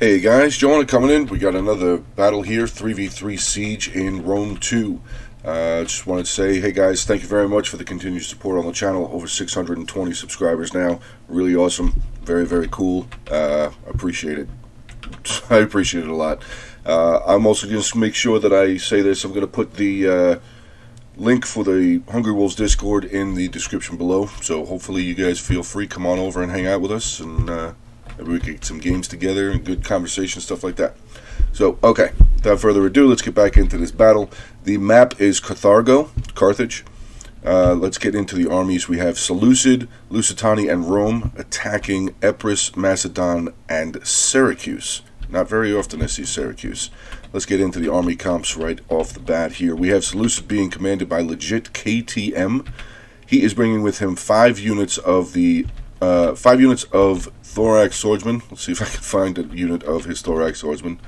Hey guys, Jonah coming in. We got another battle here, 3v3 Siege in Rome 2. Just wanted to say, hey guys, thank you very much for the continued support on the channel. Over 620 subscribers now. Really awesome. Very, very cool. Appreciate it. I appreciate it a lot. I'm also going to make sure that I say this. I'm going to put the link for the Hungry Wolves Discord in the description below. So hopefully you guys feel free. Come on over and hang out with us, and maybe we can get some games together and good conversation, stuff like that. So, okay, without further ado, let's get back into this battle. The map is Carthago, Carthage. Let's get into the armies. We have Seleucid, Lusitani, and Rome attacking Epirus, Macedon, and Syracuse. Not very often I see Syracuse. Let's get into the army comps right off the bat here. We have Seleucid being commanded by legit KTM. He is bringing with him 5 units of the 5 units of Thorax Swordsman. Let's see if I can find a unit of his Thorax Swordsman.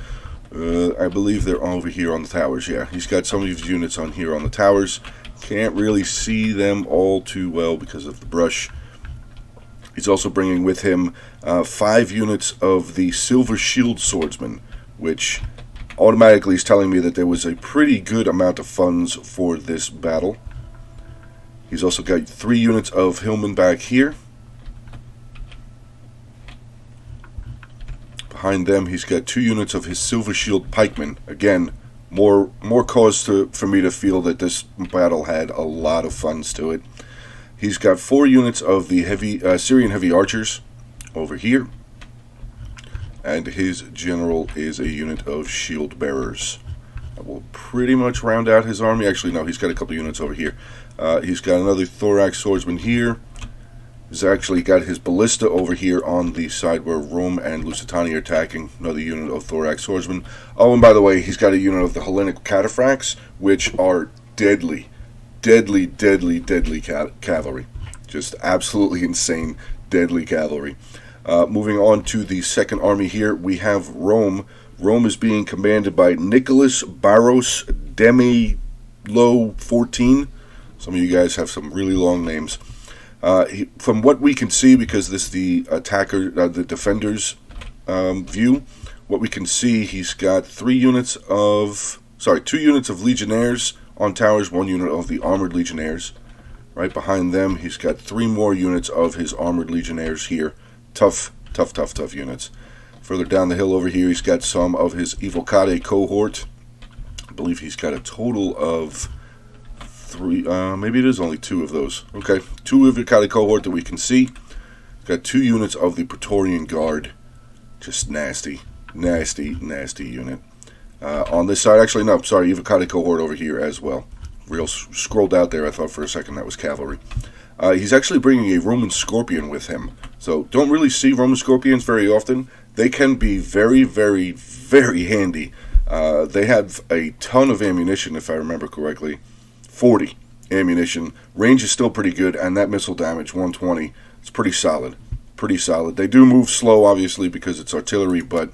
I believe they're over here on the towers. Yeah, he's got some of his units on here on the towers. Can't really see them all too well because of the brush. He's also bringing with him 5 units of the Silver Shield Swordsman, which automatically is telling me that there was a pretty good amount of funds for this battle. He's also got 3 units of Hillman back here. Behind them, he's got 2 units of his Silver Shield Pikemen. Again, more cause for me to feel that this battle had a lot of funds to it. He's got 4 units of the Syrian Heavy Archers over here. And his general is a unit of Shield Bearers. That will pretty much round out his army. Actually, no, he's got a couple units over here. He's got another Thorax Swordsman here. He's actually got his ballista over here on the side where Rome and Lusitani are attacking. Another unit of Thorax Swordsman. Oh, and by the way, he's got a unit of the Hellinic Cataphracts, which are deadly cavalry. Just absolutely insane, deadly cavalry. Moving on to the second army here, we have Rome. Rome is being commanded by Nicholas Barros Demilo 14. Some of you guys have some really long names. From what we can see, because this is the the defender's view, what we can see, he's got 2 units of legionnaires on towers, 1 unit of the armored legionnaires. Right behind them, he's got 3 more units of his armored legionnaires here. Tough units. Further down the hill over here, he's got some of his Evocade cohort. I believe he's got a total of 3, maybe it is only 2 of those. Okay, 2 of the Evocade cohort that we can see. He's got 2 units of the Praetorian Guard. Just nasty unit. On this side, actually, no, sorry, Evocade cohort over here as well. Real scrolled out there, I thought for a second that was cavalry. He's actually bringing a Roman Scorpion with him. So, don't really see Roman Scorpions very often. They can be very handy. They have a ton of ammunition, if I remember correctly. 40 ammunition. Range is still pretty good, and that missile damage, 120, it's pretty solid. They do move slow, obviously, because it's artillery, but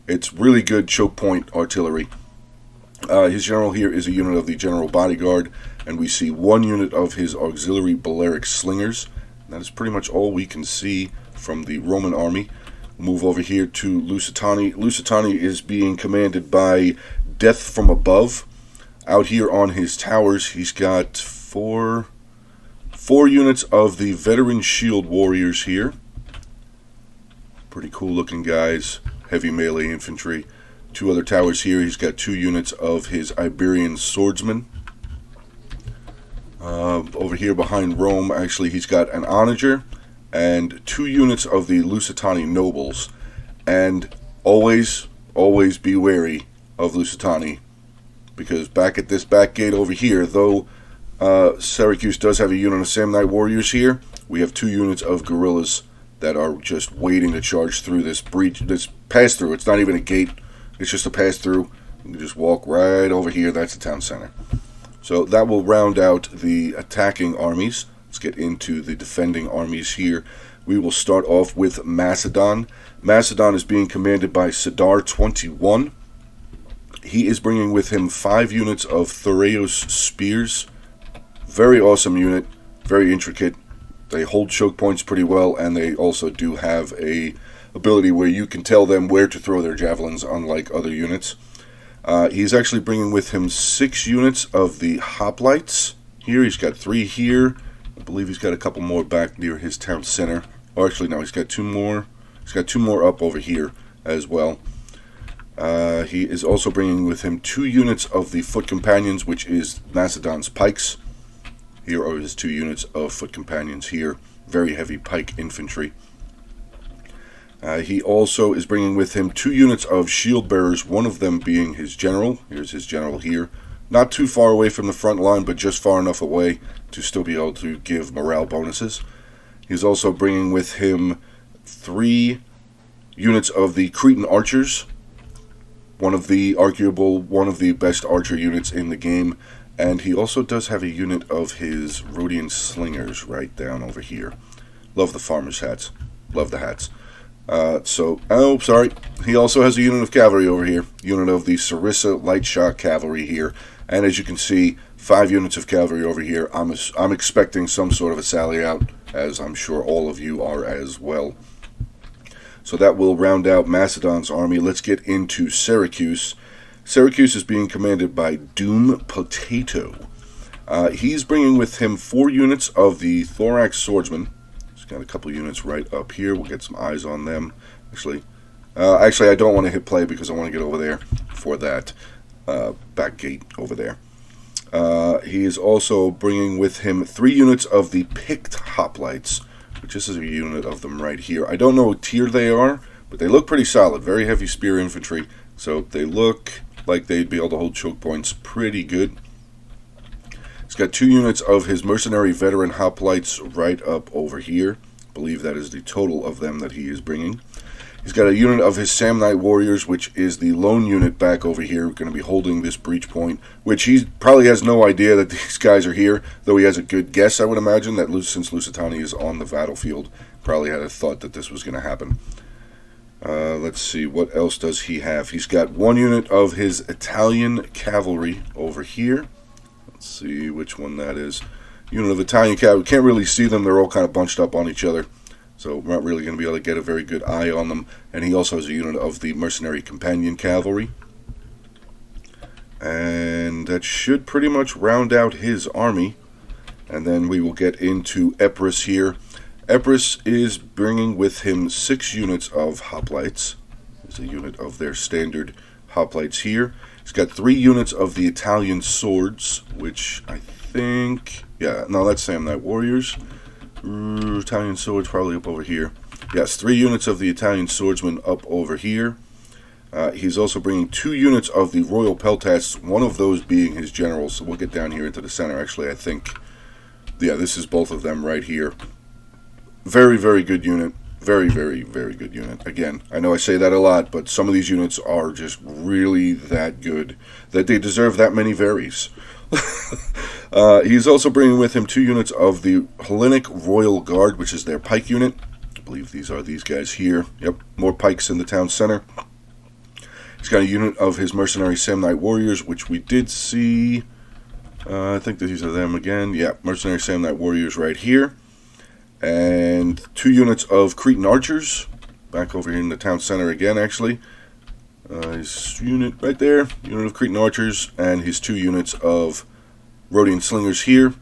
it's really good choke point artillery. His general here is a unit of the General Bodyguard, and we see 1 unit of his auxiliary Balearic Slingers. That is pretty much all we can see from the Roman army. Move over here to Lusitani. Lusitani is being commanded by Death from Above. Out here on his towers, he's got 4 units of the Veteran Shield Warriors here. Pretty cool looking guys. Heavy melee infantry. 2 other towers here. He's got 2 units of his Iberian Swordsmen. Over here behind Rome, actually, he's got an Onager and 2 units of the Lusitani Nobles. And always be wary of Lusitani, because back at this back gate over here, though Syracuse does have a unit of Samnite Warriors here, we have 2 units of guerrillas that are just waiting to charge through this breach, this pass-through. It's not even a gate, it's just a pass-through. You can just walk right over here, that's the town center. So that will round out the attacking armies. Let's get into the defending armies here. We will start off with Macedon. Macedon is being commanded by Sidar 21. He is bringing with him 5 units of Thoreos Spears. Very awesome unit, very intricate. They hold choke points pretty well, and they also do have a ability where you can tell them where to throw their javelins, unlike other units. He's actually bringing with him 6 units of the hoplites. Here, he's got 3 here. I believe he's got a couple more back near his town center. Oh, actually, no, he's got 2 more. He's got 2 more up over here as well. He is also bringing with him 2 units of the foot companions, which is Macedon's pikes. Here are his 2 units of foot companions here. Very heavy pike infantry. He also is bringing with him 2 units of shield bearers, one of them being his general. Here's his general here. Not too far away from the front line, but just far enough away to still be able to give morale bonuses. He's also bringing with him 3 units of the Cretan archers. One of the best archer units in the game. And he also does have a unit of his Rhodian slingers right down over here. Love the farmer's hats. Love the hats. He also has a unit of cavalry over here. Unit of the Sarissa light shot cavalry here. And as you can see, 5 units of cavalry over here. I'm expecting some sort of a sally out, as I'm sure all of you are as well. So that will round out Macedon's army. Let's get into Syracuse. Syracuse is being commanded by Doom Potato. He's bringing with him 4 units of the Thorax swordsmen. He's got a couple units right up here. We'll get some eyes on them. Actually, I don't want to hit play because I want to get over there for that back gate over there. He is also bringing with him 3 units of the Picked Hoplites, which this is a unit of them right here. I don't know what tier they are, but they look pretty solid. Very heavy spear infantry, so they look like they'd be able to hold choke points pretty good. He's got 2 units of his mercenary veteran hoplites right up over here. I believe that is the total of them that he is bringing. He's got a unit of his Samnite warriors, which is the lone unit back over here, going to be holding this breach point, which he probably has no idea that these guys are here, though he has a good guess, I would imagine, that since Lusitania is on the battlefield, probably had a thought that this was going to happen. Let's see, what else does he have? He's got 1 unit of his Italian cavalry over here. Let's see which one that is. Unit of Italian cavalry. Can't really see them. They're all kind of bunched up on each other. So we're not really going to be able to get a very good eye on them. And he also has a unit of the mercenary companion cavalry. And that should pretty much round out his army. And then we will get into Epirus here. Epirus is bringing with him 6 units of hoplites. There's a unit of their standard hoplites here. He's got 3 units of the Italian swords, which I think... Yeah, no, that's Samnite warriors. Italian swords probably up over here. Yes, 3 units of the Italian swordsmen up over here. He's also bringing 2 units of the Royal Peltasts, one of those being his general. So we'll get down here into the center. Actually, I think... Yeah, this is both of them right here. Very, very good unit. Very, very, very good unit. Again, I know I say that a lot, but some of these units are just really that good that they deserve that many varies. He's also bringing with him 2 units of the Hellinic Royal Guard, which is their pike unit. I believe these are these guys here. Yep, more pikes in the town center. He's got a unit of his mercenary Samnite warriors, which we did see. I think that these are them again. Yeah, mercenary Samnite warriors right here. And 2 units of Cretan archers, back over here in the town center again, actually. His unit right there, unit of Cretan archers, and his 2 units of Rhodian slingers here.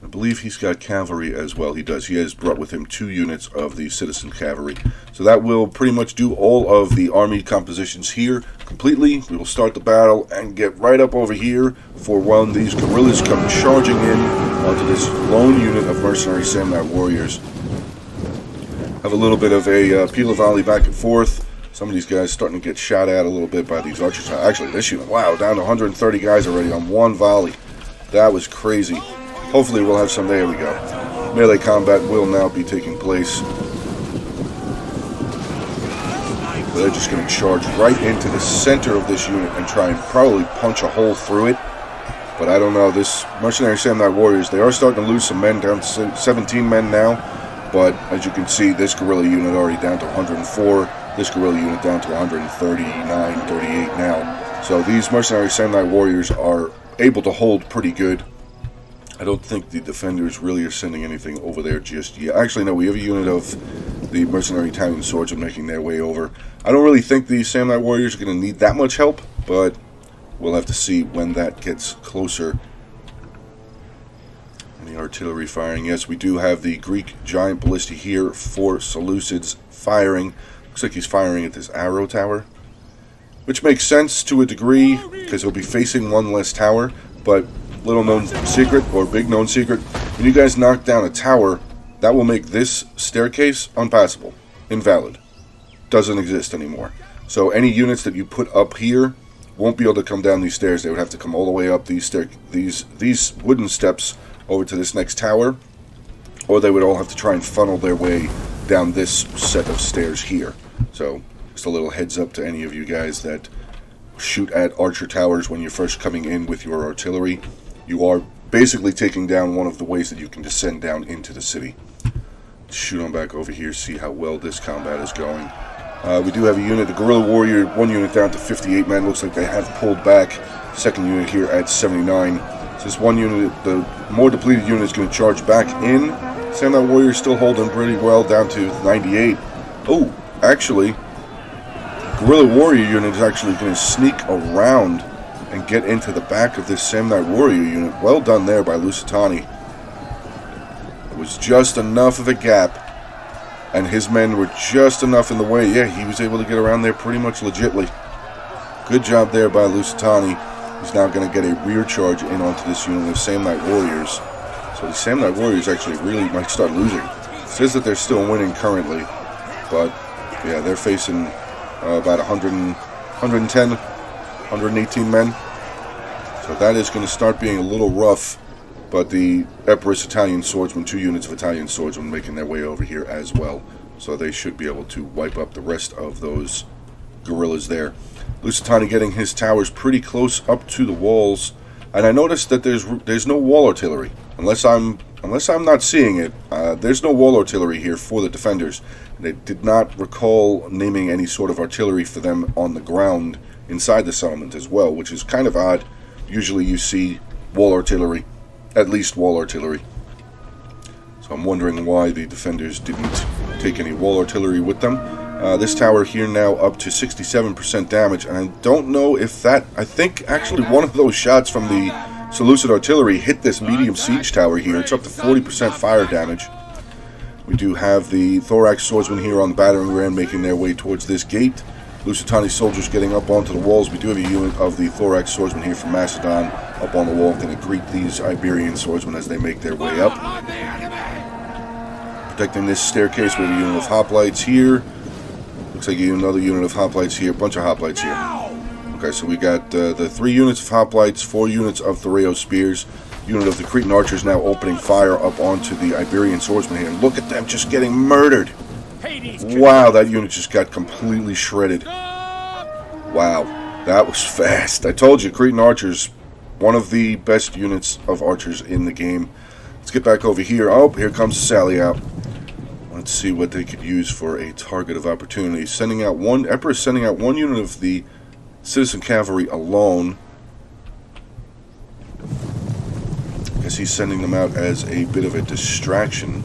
I believe he's got cavalry as well. He does. He has brought with him 2 units of the citizen cavalry. So that will pretty much do all of the army compositions here completely. We will start the battle and get right up over here for when these guerrillas come charging in onto this lone unit of mercenary Samnite warriors. Have a little bit of a Pila Valley back and forth. Some of these guys starting to get shot at a little bit by these archers. Actually, this unit, wow, down to 130 guys already on one volley. That was crazy. Hopefully we'll have some. There we go. Melee combat will now be taking place. They're just going to charge right into the center of this unit and try and probably punch a hole through it. But I don't know. This mercenary Samnite warriors, they are starting to lose some men, down to 17 men now. But as you can see, this guerrilla unit already down to 104. This guerrilla unit down to 139, 38 now. So these mercenary Samnite warriors are able to hold pretty good. I don't think the defenders really are sending anything over there just yet. Actually, no, we have a unit of the mercenary Italian swordsmen making their way over. I don't really think the Samurai warriors are going to need that much help, but we'll have to see when that gets closer. And the artillery firing. Yes, we do have the Greek giant ballista here for Seleucid's firing. Looks like he's firing at this arrow tower, which makes sense to a degree because he'll be facing one less tower. But little known secret, or big known secret, when you guys knock down a tower, that will make this staircase unpassable, invalid, doesn't exist anymore. So any units that you put up here won't be able to come down these stairs. They would have to come all the way up these wooden steps over to this next tower, or they would all have to try and funnel their way down this set of stairs here. So just a little heads up to any of you guys that shoot at archer towers when you're first coming in with your artillery. You are basically taking down one of the ways that you can descend down into the city. Let's shoot on back over here, see how well this combat is going. We do have a unit, the guerrilla warrior, one unit down to 58 men. Looks like they have pulled back. Second unit here at 79. So this one unit, the more depleted unit, is going to charge back in. Samurai warrior still holding pretty well, down to 98. Oh, actually, guerrilla warrior unit is actually going to sneak around and get into the back of this Samurai warrior unit. Well done there by Lusitani. It was just enough of a gap, and his men were just enough in the way. Yeah, he was able to get around there pretty much legitly. Good job there by Lusitani. He's now going to get a rear charge in onto this unit of Samurai warriors. So the Samurai warriors actually really might start losing. It says that they're still winning currently, but yeah, they're facing about 110, 118 men. So that is going to start being a little rough, but the Epirus Italian swordsmen, 2 units of Italian swordsmen making their way over here as well. So they should be able to wipe up the rest of those guerrillas there. Lusitani getting his towers pretty close up to the walls, and I noticed that there's no wall artillery. Unless I'm not seeing it, there's no wall artillery here for the defenders. They did not recall naming any sort of artillery for them on the ground inside the settlement as well, which is kind of odd. Usually you see wall artillery, at least wall artillery. So I'm wondering why the defenders didn't take any wall artillery with them. This tower here now up to 67% damage, and I don't know if that... I think actually one of those shots from the Seleucid artillery hit this medium siege tower here. It's up to 40% fire damage. We do have the thorax swordsmen here on the battering ram making their way towards this gate. Lusitani soldiers getting up onto the walls. We do have a unit of the thorax swordsmen here from Macedon up on the wall, going to greet these Iberian swordsmen as they make their way up. Protecting this staircase, we have a unit of hoplites here. Looks like another unit of hoplites here. A bunch of hoplites here. Okay, so we got the 3 units of hoplites, 4 units of Thoreo spears. Unit of the Cretan archers now opening fire up onto the Iberian swordsmen here. Look at them just getting murdered. Wow, that unit just got completely shredded. Wow, that was fast. I told you, Cretan archers, one of the best units of archers in the game. Let's get back over here. Oh, here comes the sally out. Let's see what they could use for a target of opportunity. Epirus sending out 1 unit of the citizen cavalry alone. I guess he's sending them out as a bit of a distraction.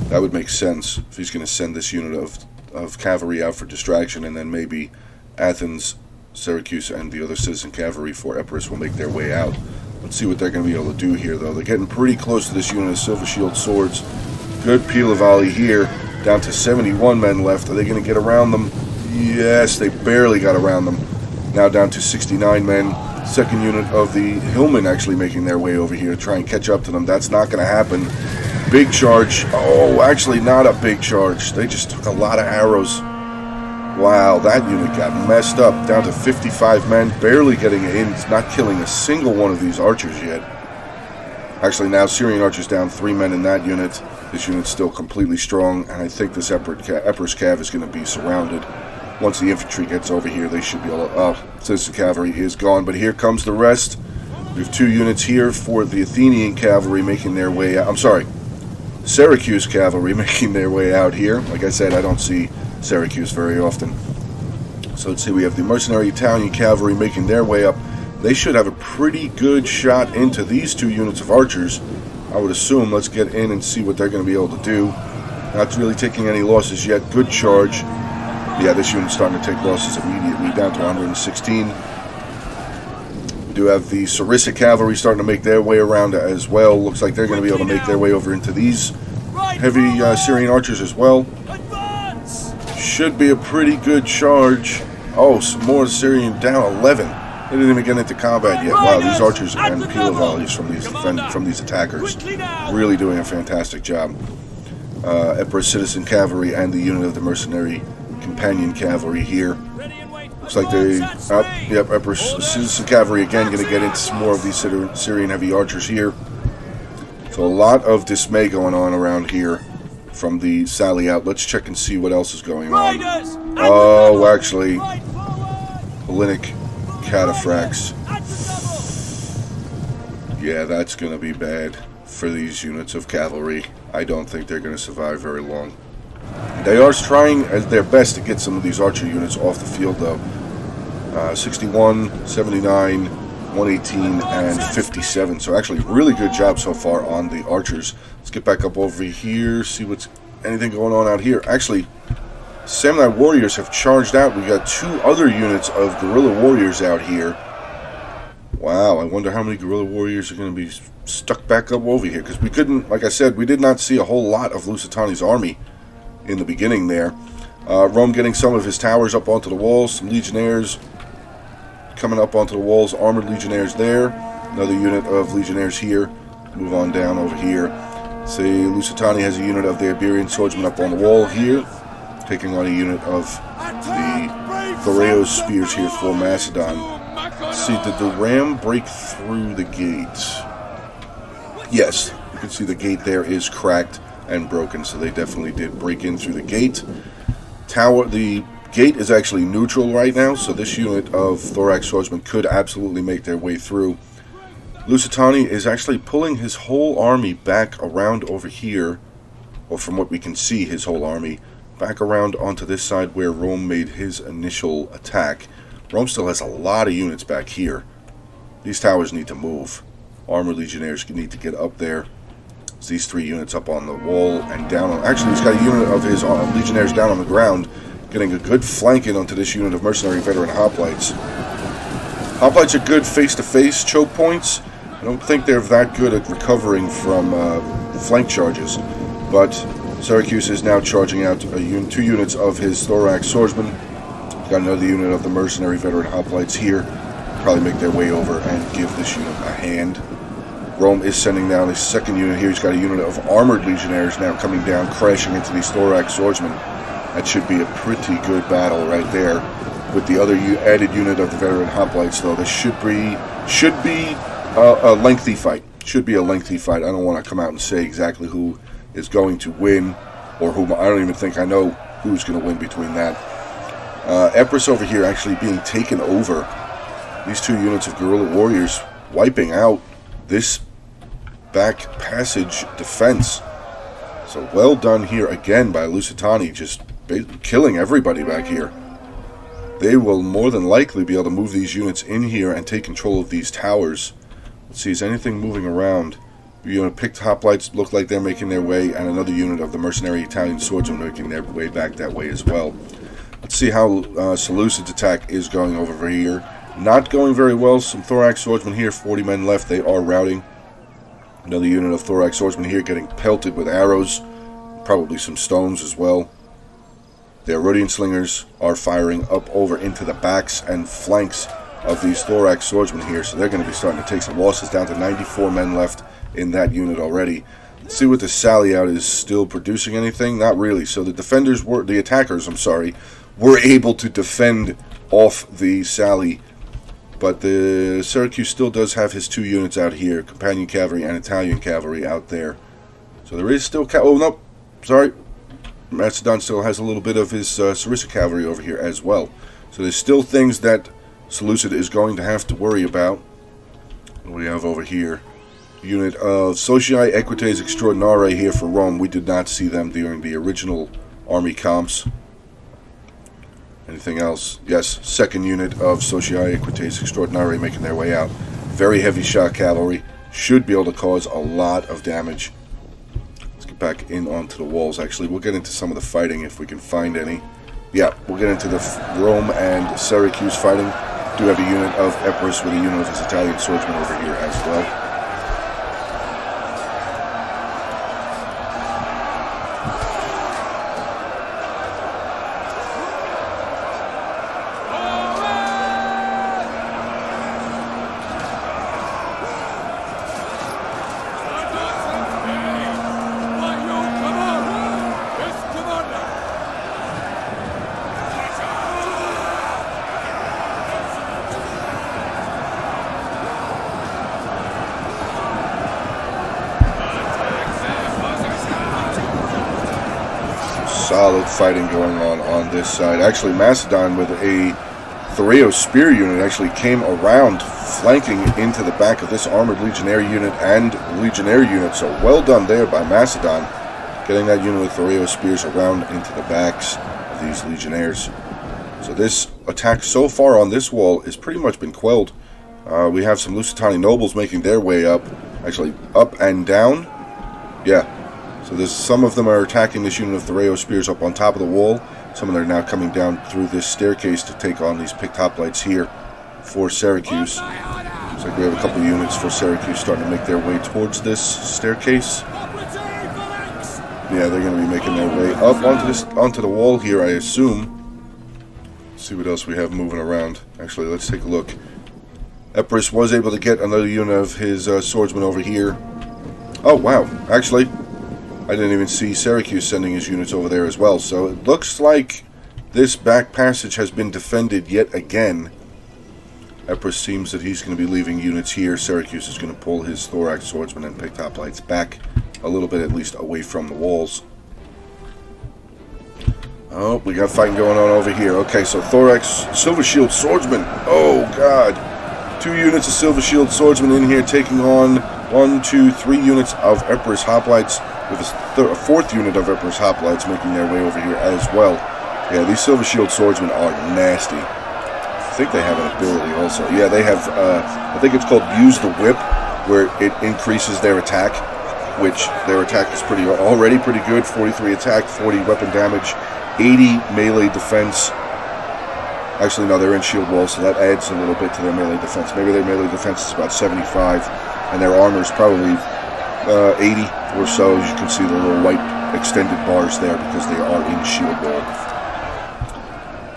That would make sense if he's going to send this unit of cavalry out for distraction, and then maybe Athens, Syracuse, and the other citizen cavalry for Epirus will make their way out. Let's see what they're going to be able to do here, though. They're getting pretty close to this unit of silver shield swords. Good pila volley here, down to 71 men left. Are they going to get around them? Yes, they barely got around them. Now down to 69 men. Second unit of the hillmen actually making their way over here to try and catch up to them. That's not going to happen. Big charge. Oh, actually not a big charge. They just took a lot of arrows. Wow, that unit got messed up. Down to 55 men, barely getting in. It's not killing a single one of these archers yet. Actually, now Syrian archers down 3 men in that unit. This unit's still completely strong, and I think this Epirus Cav is going to be surrounded. Once the infantry gets over here, they should be able to... Oh, citizen cavalry is gone, but here comes the rest. We have 2 units here for the Athenian cavalry making their way out. I'm sorry, Syracuse cavalry making their way out here. Like I said, I don't see Syracuse very often. So let's see, we have the mercenary Italian cavalry making their way up. They should have a pretty good shot into these 2 units of archers, I would assume. Let's get in and see what they're going to be able to do. Not really taking any losses yet. Good charge. Yeah, this unit's starting to take losses immediately, down to 116. We do have the Sarissa cavalry starting to make their way around as well. Looks like they're going to be able to make their way over into these heavy Syrian archers as well. Should be a pretty good charge. Oh, some more Syrian down 11. They didn't even get into combat yet. Wow, these archers and pila volleys from these attackers really doing a fantastic job. Emperor's citizen cavalry and the unit of the mercenary companion cavalry here. Looks like they... yep, Emperor's citizen cavalry again going to get into some more of these Syrian heavy archers here. So a lot of dismay going on around here from the sally out. Let's check and see what else is going on. Oh, actually, Hellinic cataphracts. Yeah, that's going to be bad for these units of cavalry. I don't think they're going to survive very long. They are trying their best to get some of these archer units off the field, though. 61, 79, 118, and 57. So actually, really good job so far on the archers. Let's get back up over here, see what's anything going on out here. Actually, Samurai warriors have charged out. We got 2 other units of guerrilla warriors out here. Wow, I wonder how many guerrilla warriors are going to be stuck back up over here, because we couldn't, like I said, we did not see a whole lot of Lusitani's army in the beginning there. Rome getting some of his towers up onto the walls, some legionnaires coming up onto the walls, armored legionnaires there, another unit of legionnaires here. Move on down over here. See, Lusitani has a unit of the Iberian swordsmen up on the wall here, taking on a unit of the Thoreos spears here for Macedon. See, did the ram break through the gate? Yes, you can see the gate there is cracked and broken, so they definitely did break in through the gate. The gate is actually neutral right now, so this unit of thorax swordsmen could absolutely make their way through. Lusitani is actually pulling his whole army back around over here, or from what we can see, his whole army back around onto this side where Rome made his initial attack. Rome still has a lot of units back here. These towers need to move. Armored legionnaires need to get up there. It's these 3 units up on the wall and down on... Actually, he's got a unit of his legionnaires down on the ground, getting a good flank in onto this unit of mercenary veteran hoplites. Hoplites are good face-to-face choke points. I don't think they're that good at recovering from flank charges, but Syracuse is now charging out 2 units of his thorax swordsmen. Got another unit of the mercenary veteran hoplites here. Probably make their way over and give this unit a hand. Rome is sending down his 2nd unit here. He's got a unit of armored legionnaires now coming down, crashing into these thorax swordsmen. That should be a pretty good battle right there. With the other added unit of the veteran hoplites, though, this should be a lengthy fight. Should be a lengthy fight. I don't want to come out and say exactly who is going to win, or whom. I don't even think I know who's going to win between that. Empress over here actually being taken over. These 2 units of guerrilla warriors wiping out this back passage defense. So well done here again by Lusitani, just killing everybody back here. They will more than likely be able to move these units in here and take control of these towers. Let's see, is anything moving around? Picked hoplites look like they're making their way, and another unit of the mercenary Italian swordsmen making their way back that way as well. Let's see how Seleucid's attack is going over here. Not going very well. Some thorax swordsmen here, 40 men left. They are routing. Another unit of thorax swordsmen here getting pelted with arrows. Probably some stones as well. The Herodian slingers are firing up over into the backs and flanks of these thorax swordsmen here. So they're going to be starting to take some losses, down to 94 men left in that unit already. Let's see what the sally out is still producing anything. Not really. So the attackers, were able to defend off the sally. But the Syracuse still does have his 2 units out here, companion cavalry and Italian cavalry out there. So there is still... oh, no. Sorry. Macedon still has a little bit of his Sarissa cavalry over here as well. So there's still things that Seleucid is going to have to worry about. What do we have over here? Unit of Socii Equites Extraordinare here for Rome. We did not see them during the original army comps. Anything else? Yes, 2nd unit of Socii Equites Extraordinare making their way out. Very heavy shot cavalry. Should be able to cause a lot of damage. it back in onto the walls. Actually, we'll get into some of the fighting if we can find any. Yeah, we'll get into the Rome and Syracuse fighting. Do have a unit of Epirus with a unit of his Italian swordsmen over here as well. Solid fighting going on this side. Actually, Macedon with a Thureos spear unit actually came around, flanking into the back of this armored legionnaire unit and legionnaire unit. So well done there by Macedon, getting that unit with Thureos spears around into the backs of these legionnaires. So this attack so far on this wall has pretty much been quelled. We have some Lusitani nobles making their way up, actually up and down. Yeah. So there's some of them are attacking this unit of Thureos spears up on top of the wall. Some of them are now coming down through this staircase to take on these picked hoplites here for Syracuse. Looks like we have a couple of units for Syracuse starting to make their way towards this staircase. Yeah, they're going to be making their way up onto the wall here, I assume. Let's see what else we have moving around. Actually, let's take a look. Epirus was able to get another unit of his swordsmen over here. Oh, wow. Actually, I didn't even see Syracuse sending his units over there as well. So it looks like this back passage has been defended yet again. Epirus seems that he's going to be leaving units here. Syracuse is going to pull his thorax swordsmen and picked hoplites back a little bit, at least away from the walls. Oh, we got fighting going on over here. Okay, so thorax, silver shield swordsman. Oh, God. 2 units of silver shield swordsmen in here taking on 1, 2, 3 units of Epirus hoplites, with a 4th unit of Epirus hoplites making their way over here as well. Yeah, these silver shield swordsmen are nasty. I think they have an ability also. Yeah, they have, I think it's called Use the Whip, where it increases their attack, which their attack is already pretty good. 43 attack, 40 weapon damage, 80 melee defense. Actually, no, they're in shield walls, so that adds a little bit to their melee defense. Maybe their melee defense is about 75, and their armor is probably 80 or so. As you can see the little white extended bars there because they are in shield wall.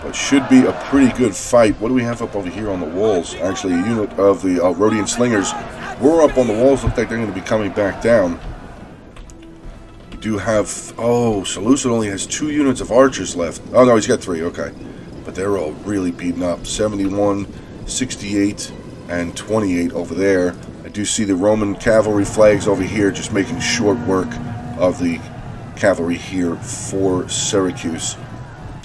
But should be a pretty good fight. What do we have up over here on the walls? Actually, a unit of the Rhodian slingers were up on the walls. Look like they're going to be coming back down. We do have... Oh, Seleucid only has 2 units of archers left. Oh, no, he's got 3. Okay. But they're all really beaten up. 71, 68, and 28 over there. I do see the Roman cavalry flags over here just making short work of the cavalry here for Syracuse.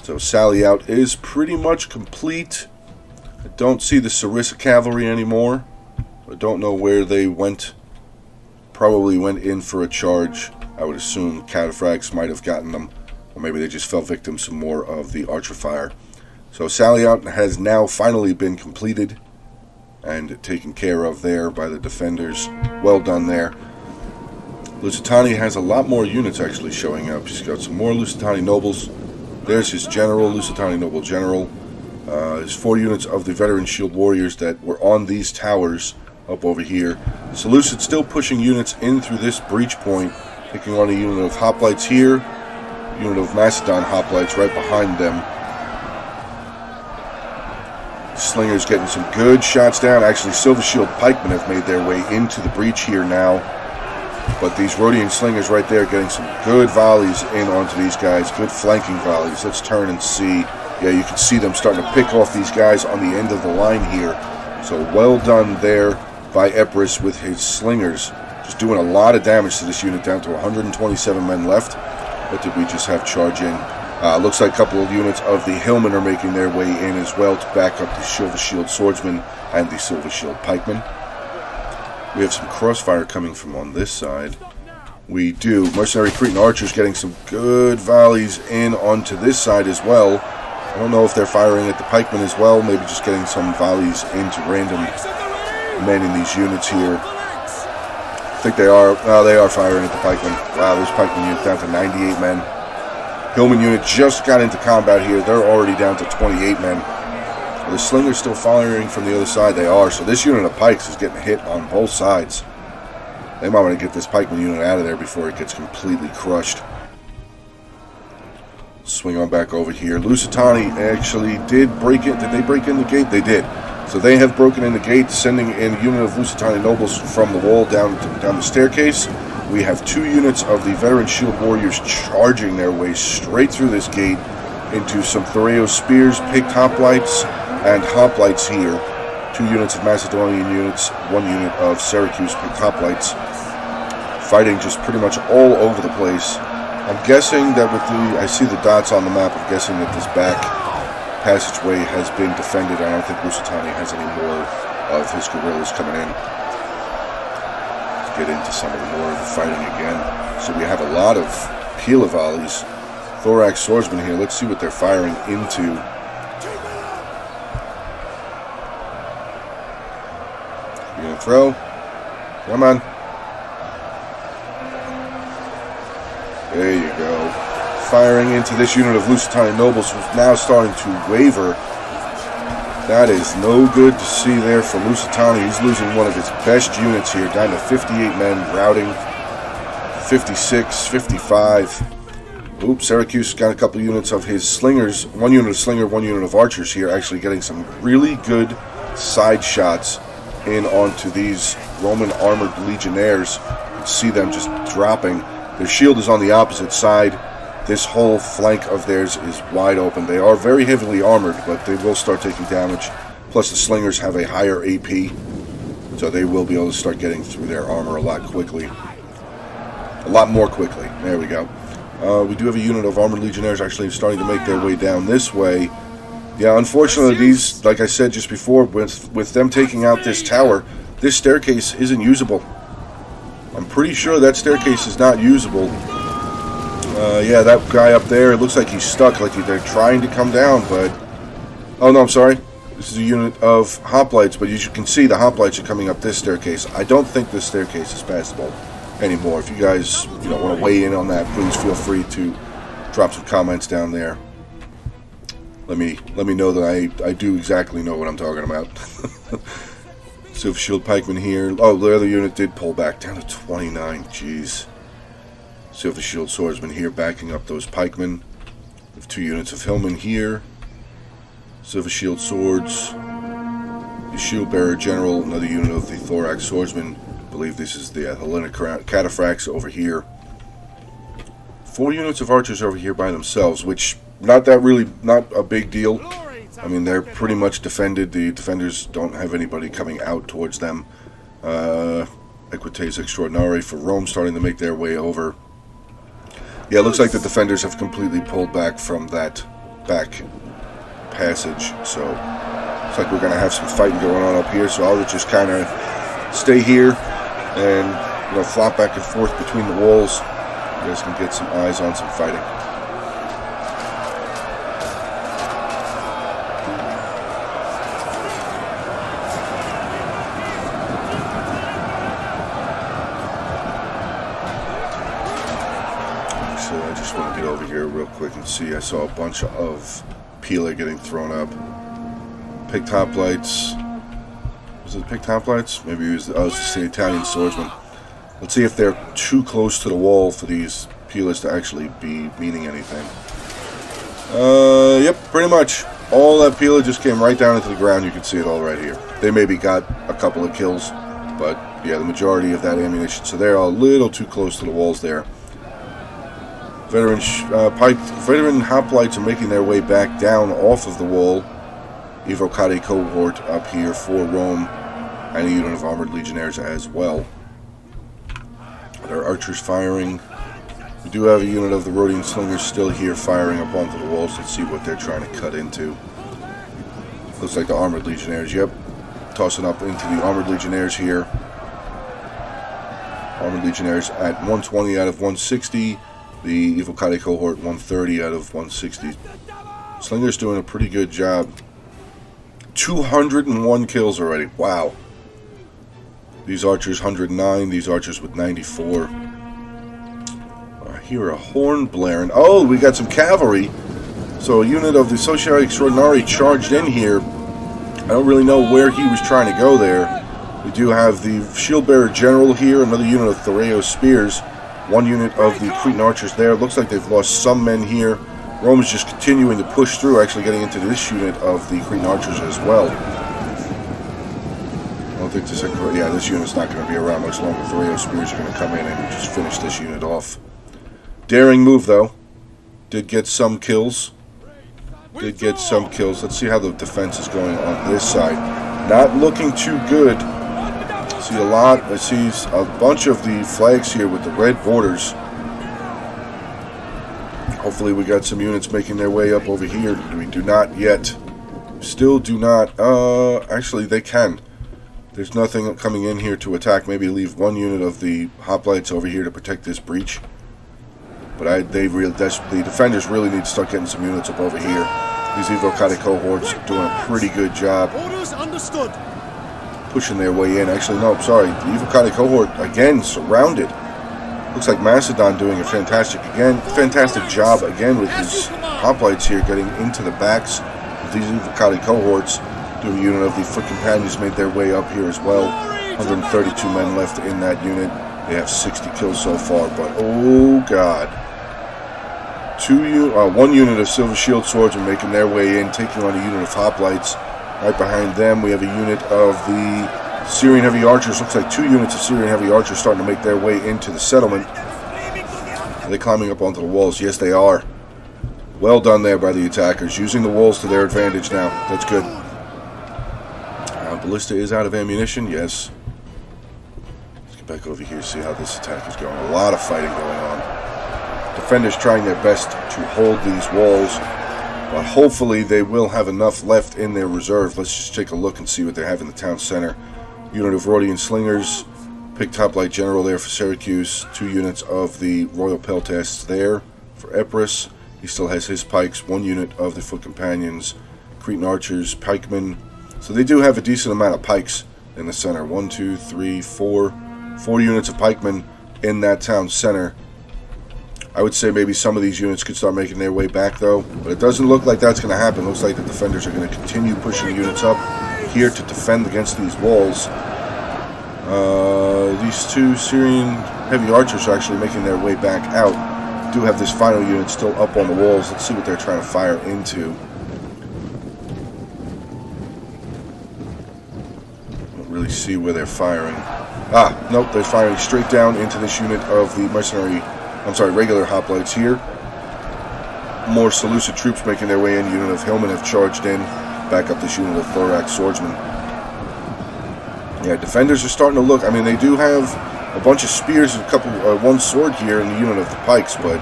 So sally out is pretty much complete. I don't see the Sarissa cavalry anymore. I don't know where they went. Probably went in for a charge. I would assume cataphracts might have gotten them. Or maybe they just fell victim to some more of the archer fire. So sally out has now finally been completed and taken care of there by the defenders. Well done there. Lusitani has a lot more units actually showing up. He's got some more Lusitani nobles. There's his general, Lusitani noble general. His 4 units of the veteran shield warriors that were on these towers up over here. Seleucid still pushing units in through this breach point, taking on a unit of hoplites here, unit of Macedon hoplites right behind them. Slingers getting some good shots down. Actually, Silver Shield pikemen have made their way into the breach here now. But these Rhodian slingers right there getting some good volleys in onto these guys. Good flanking volleys. Let's turn and see. Yeah, you can see them starting to pick off these guys on the end of the line here. So well done there by Epirus with his slingers. Just doing a lot of damage to this unit, down to 127 men left. What did we just have charging? Looks like a couple of units of the Hillmen are making their way in as well to back up the Silver Shield Swordsmen and the Silver Shield Pikemen. We have some crossfire coming from on this side. We do. Mercenary Cretan Archers getting some good volleys in onto this side as well. I don't know if they're firing at the pikemen as well. Maybe just getting some volleys into random men in these units here. think they are. Oh, they are firing at the pikemen. Wow, this pikeman unit down to 98 men. Hillman unit just got into combat here. They're already down to 28 men. Are the slingers still firing from the other side? They are. So this unit of pikes is getting hit on both sides. They might want to get this pikeman unit out of there before it gets completely crushed. Swing on back over here. Lusitani actually did break in. Did they break in the gate? They did. So they have broken in the gate, sending in a unit of Lusitani nobles from the wall down the staircase. We have 2 units of the veteran shield warriors charging their way straight through this gate into some Thoreo spears, picked hoplites, and hoplites here. 2 units of Macedonian units, 1 unit of Syracuse picked hoplites. Fighting just pretty much all over the place. I'm guessing that with the, I see the dots on the map, I'm guessing that this back passageway has been defended. I don't think Lusitani has any more of his guerrillas coming in. Let's get into some of the more of the fighting again. So we have a lot of Pila volleys. Thorax swordsmen here. Let's see what they're firing into. You gonna throw? Come on. There you go. Firing into this unit of Lusitani nobles, who's now starting to waver. That is no good to see there for Lusitani. He's losing one of his best units here, down to 58 men, routing 56, 55. Oops, Syracuse got a couple units of his slingers, 1 unit of slinger, 1 unit of archers here, actually getting some really good side shots in onto these Roman armored legionnaires. You can see them just dropping. Their shield is on the opposite side. This whole flank of theirs is wide open. They are very heavily armored, but they will start taking damage. Plus the slingers have a higher AP, so they will be able to start getting through their armor a lot quickly. A lot more quickly. There we go. We do have a unit of armored legionnaires actually starting to make their way down this way. Yeah, unfortunately, these, like I said just before, with them taking out this tower, this staircase isn't usable. I'm pretty sure that staircase is not usable. Yeah, that guy up there, it looks like he's stuck, like they're trying to come down, but... Oh, no, I'm sorry. This is a unit of hoplites, but as you can see, the hoplites are coming up this staircase. I don't think this staircase is passable anymore. If you guys want to weigh in on that, please feel free to drop some comments down there. Let me know that I do exactly know what I'm talking about. Silver Shield Pikeman here. Oh, the other unit did pull back down to 29. Jeez. Silver Shield Swordsman here backing up those pikemen. We have 2 units of Hillmen here. Silver Shield Swords. The Shield Bearer General, another unit of the Thorax Swordsman. I believe this is the Hellenic Cataphracts over here. 4 units of archers over here by themselves, which not a big deal. I mean, they're pretty much defended. The defenders don't have anybody coming out towards them. Equites Extraordinari for Rome starting to make their way over. Yeah, it looks like the defenders have completely pulled back from that back passage. So, looks like we're going to have some fighting going on up here. So I'll just kind of stay here and flop back and forth between the walls. You guys can get some eyes on some fighting. So I just want to get over here real quick and see. I saw a bunch of Pila getting thrown up. Picked hoplites. Was it picked hoplites? Maybe it was the Italian swordsman. Let's see if they're too close to the wall for these Pilas to actually be meaning anything. Yep, pretty much. All that Pila just came right down into the ground. You can see it all right here. They maybe got a couple of kills, but yeah, the majority of that ammunition. So they're a little too close to the walls there. Veteran hoplites are making their way back down off of the wall. Evocati cohort up here for Rome, and a unit of armored legionnaires as well. There are archers firing. We do have a unit of the Rhodian slingers still here firing up onto the walls. Let's see what they're trying to cut into. Looks like the armored legionnaires. Yep, tossing up into the armored legionnaires here. Armored legionnaires at 120 out of 160. The Evocati cohort 130 out of 160. Slinger's doing a pretty good job. 201 kills already. Wow. These archers 109, these archers with 94. I hear a horn blaring. Oh, we got some cavalry. So a unit of the Sociari Extraordinari charged in here. I don't really know where he was trying to go there. We do have the Shield Bearer General here, another unit of Thoreo Spears, one unit of the Cretan Archers there. Looks like they've lost some men here. Rome is just continuing to push through, actually getting into this unit of the Cretan Archers as well. I don't think the second... Yeah, this unit's not going to be around much longer. Thoreo Spears are going to come in and just finish this unit off. Daring move, though. Did get some kills. Let's see how the defense is going on this side. Not looking too good. I see a bunch of the flags here with the red borders. Hopefully we got some units making their way up over here. We do not yet. Still do not. Actually, they can. There's nothing coming in here to attack. Maybe leave one unit of the hoplites over here to protect this breach. But the defenders really need to start getting some units up over here. These Evocati cohorts are doing a pretty good job. Orders understood. Pushing their way in. Actually, no, sorry. The Evocati cohort, again, surrounded. Looks like Macedon doing a fantastic job again with his hoplites here, getting into the backs of these Evocati cohorts. Do a unit of the foot companions made their way up here as well. 132 men left in that unit. They have 60 kills so far, but oh god. One unit of Silver Shield Swordsmen making their way in, taking on a unit of hoplites. Right behind them, we have a unit of the Syrian Heavy Archers. Looks like 2 units of Syrian Heavy Archers starting to make their way into the settlement. Are they climbing up onto the walls? Yes, they are. Well done there by the attackers, using the walls to their advantage now. That's good. Ballista is out of ammunition, yes. Let's get back over here, see how this attack is going. A lot of fighting going on. Defenders trying their best to hold these walls, but hopefully they will have enough left in their reserve. Let's just take a look and see what they have in the town center. Unit of Rhodian Slingers, picked Hoplite General there for Syracuse, 2 units of the Royal Peltasts there for Epirus. He still has his pikes, 1 unit of the Foot Companions, Cretan Archers, Pikemen. So they do have a decent amount of pikes in the center. 1, 2, 3, 4 units of pikemen in that town center. I would say maybe some of these units could start making their way back, though. But it doesn't look like that's going to happen. It looks like the defenders are going to continue pushing units up here to defend against these walls. These 2 Syrian Heavy Archers are actually making their way back out. Do have this final unit still up on the walls. Let's see what they're trying to fire into. Don't really see where they're firing. Nope, they're firing straight down into this unit of the regular hoplites here. More Seleucid troops making their way in. Unit of Hillmen have charged in. Back up this unit of Thorax swordsmen. Yeah, defenders are starting to look. I mean, they do have a bunch of spears and one sword here in the unit of the pikes, but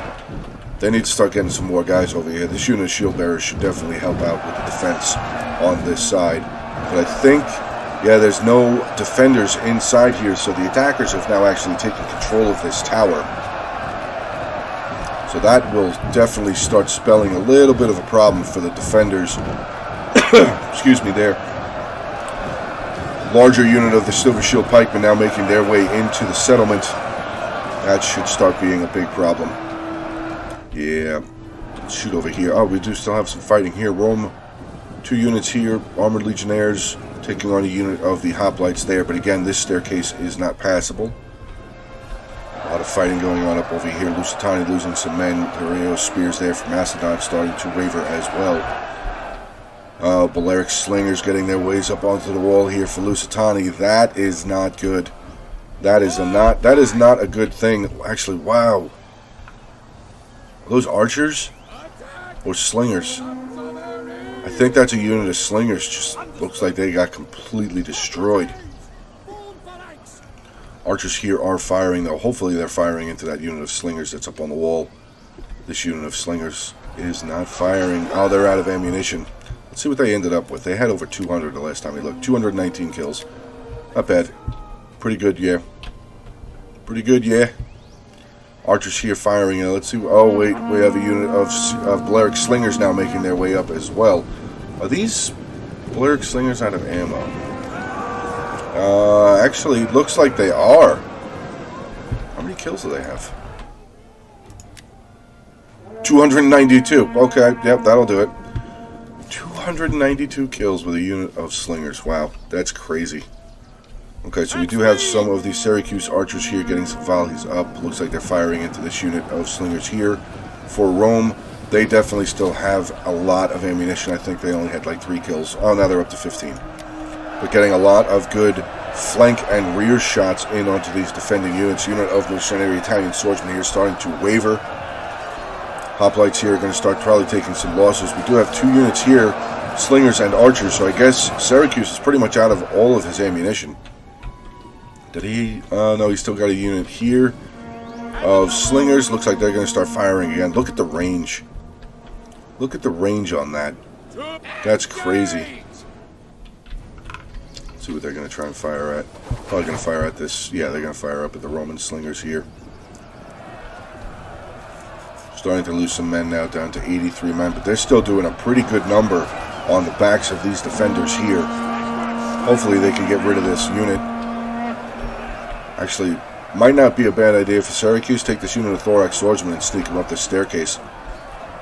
they need to start getting some more guys over here. This unit of shield bearers should definitely help out with the defense on this side. But I think, yeah, there's no defenders inside here, so the attackers have now actually taken control of this tower. So that will definitely start spelling a little bit of a problem for the defenders. Excuse me there. Larger unit of the Silver Shield Pikemen now making their way into the settlement. That should start being a big problem. Yeah. Let's shoot over here. Oh, we do still have some fighting here. Rome, 2 units here. Armored Legionnaires taking on a unit of the hoplites there. But again, this staircase is not passable. A lot of fighting going on up over here. Lusitani losing some men. Thoreo Spears there for Macedon starting to waver as well. Balearic Slingers getting their ways up onto the wall here for Lusitani. That is not good. That is not a good thing. Actually, wow. Are those archers? Or slingers? I think that's a unit of slingers. Just looks like they got completely destroyed. Archers here are firing, though. Hopefully they're firing into that unit of slingers that's up on the wall. This unit of slingers is not firing. Oh, they're out of ammunition. Let's see what they ended up with. They had over 200 the last time we looked. 219 kills. Not bad. Pretty good, yeah. Pretty good, yeah. Archers here firing. Let's see. Oh, wait. We have a unit of Balearic Slingers now making their way up as well. Are these Balearic Slingers out of ammo? actually looks like they are. How many kills do they have? 292. Okay, yep, that'll do it. 292 kills with a unit of slingers. Wow, that's crazy. Okay, so we do have some of these Syracuse archers here getting some volleys up. Looks like they're firing into this unit of slingers here. For Rome, they definitely still have a lot of ammunition. I think they only had like 3 kills. Oh, now they're up to 15. But getting a lot of good flank and rear shots in onto these defending units. Unit of mercenary Italian swordsmen here starting to waver. Hoplites here are going to start probably taking some losses. We do have 2 units here, slingers and archers, so I guess Syracuse is pretty much out of all of his ammunition. Did he? No, he's still got a unit here of slingers. Looks like they're going to start firing again. Look at the range. Look at the range on that. That's crazy. Let's see what they're going to try and fire at. Probably going to fire at this. Yeah, they're going to fire up at the Roman slingers here. Starting to lose some men now, down to 83 men, but they're still doing a pretty good number on the backs of these defenders here. Hopefully they can get rid of this unit. Actually, might not be a bad idea for Syracuse. Take this unit of thorax swordsmen and sneak them up the staircase.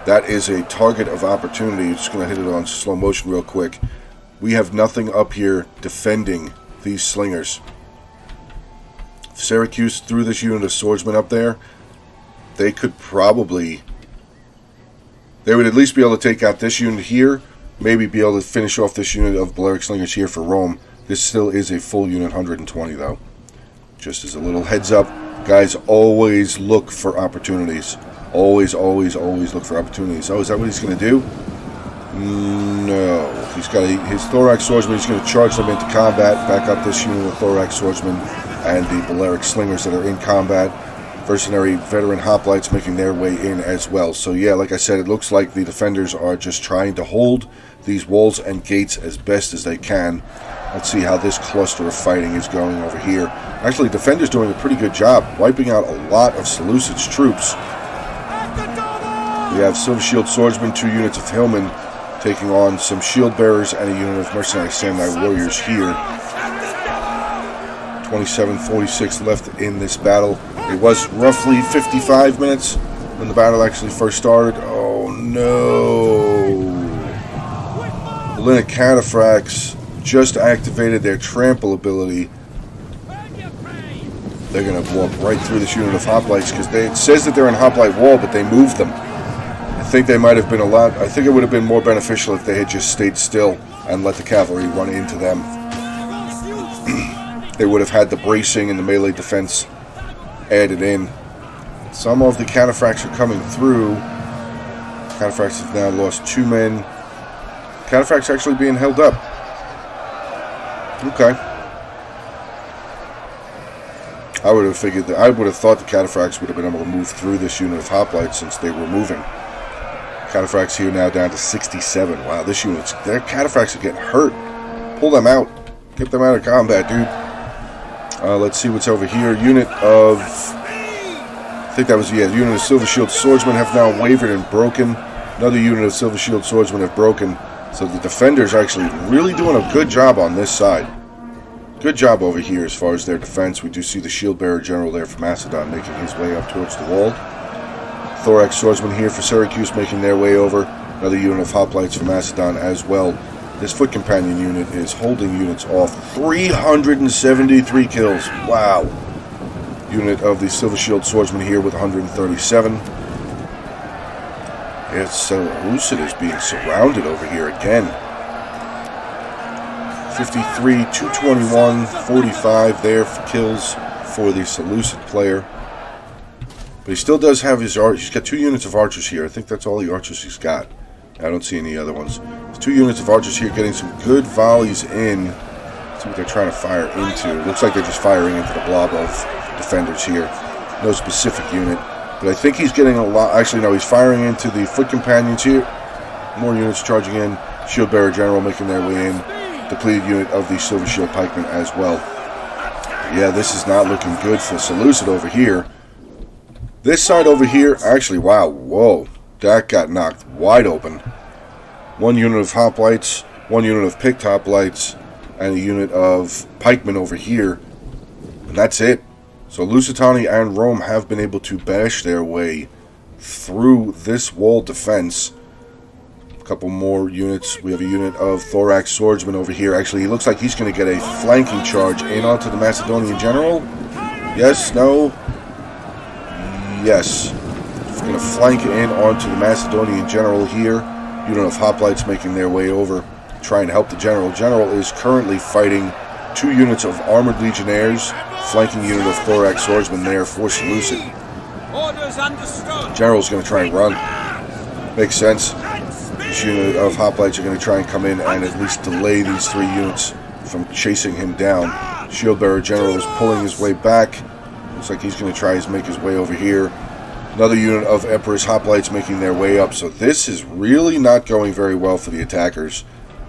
That is a target of opportunity. Just going to hit it on slow motion real quick. We have nothing up here defending these slingers. If Syracuse threw this unit of swordsmen up there, they could probably, they would at least be able to take out this unit here, maybe be able to finish off this unit of Balearic slingers here for Rome. This still is a full unit, 120 though. Just as a little heads up, guys, always look for opportunities. Always, always, always look for opportunities. Oh, is that what he's going to do? No. He's got his thorax swordsman. He's going to charge them into combat, back up this unit of thorax swordsmen and the Balearic slingers that are in combat. Mercenary veteran hoplites making their way in as well. So yeah, like I said, it looks like the defenders are just trying to hold these walls and gates as best as they can. Let's see how this cluster of fighting is going over here. Actually, defenders doing a pretty good job, wiping out a lot of Seleucid's troops. We have Silver Shield swordsmen, 2 units of hillmen taking on some shield bearers and a unit of mercenary samurai warriors here. 27:46 left in this battle. It was roughly 55 minutes when the battle actually first started. Oh no! Hellinic cataphracts just activated their trample ability. They're going to walk right through this unit of hoplites because it says that they're in hoplite wall, but they moved them. I think they might have been I think it would have been more beneficial if they had just stayed still and let the cavalry run into them. They would have had the bracing and the melee defense added in. Some of the cataphracts are coming through. Cataphracts have now lost 2 men. Cataphracts actually being held up. Okay. I would have thought the cataphracts would have been able to move through this unit of hoplites since they were moving. Cataphracts here now down to 67. Wow, their cataphracts are getting hurt. Pull them out. Get them out of combat, dude. Let's see what's over here. Unit of, I think that was, yeah, unit of Silver Shield swordsmen have now wavered and broken. Another unit of Silver Shield swordsmen have broken. So the defenders are actually really doing a good job on this side. Good job over here as far as their defense. We do see the shield bearer general there from Macedon making his way up towards the wall. Thorax swordsmen here for Syracuse making their way over. Another unit of hoplites from Macedon as well. This foot companion unit is holding units off. 373 kills. Wow. Unit of the Silver Shield swordsman here with 137. It's Seleucid is being surrounded over here again. 53, 221, 45 there for kills for the Seleucid player. But he still does have his archers. He's got 2 units of archers here. I think that's all the archers he's got. I don't see any other ones. There's 2 units of archers here getting some good volleys in. Let's see what they're trying to fire into. It looks like they're just firing into the blob of defenders here. No specific unit. But I think he's getting a lot. Actually, no, he's firing into the foot companions here. More units charging in. Shield bearer general making their way in. Depleted unit of the Silver Shield pikemen as well. Yeah, this is not looking good for Seleucid over here. This side over here, actually, wow, whoa. That got knocked wide open. 1 unit of hoplites, 1 unit of picked hoplites, and a unit of pikemen over here And that's it. So Lusitania and Rome have been able to bash their way through this wall defense. A couple more units. We have a unit of Thorax Swordsman over here. Actually, he looks like he's going to get a flanking charge in onto the Macedonian general. Yes, no. Yes. He's going to flank in onto the Macedonian general here. Unit of hoplites making their way over, trying to help the general. General is currently fighting 2 units of armored legionnaires, flanking unit of Thorax Swordsman there for Seleucid. Orders understood. General's going to try and run. Makes sense. This unit of hoplites are going to try and come in and at least delay these 3 units from chasing him down. Shield Bearer General is pulling his way back. Looks like he's going to try to make his way over here. Another unit of Emperor's hoplites making their way up. So this is really not going very well for the attackers.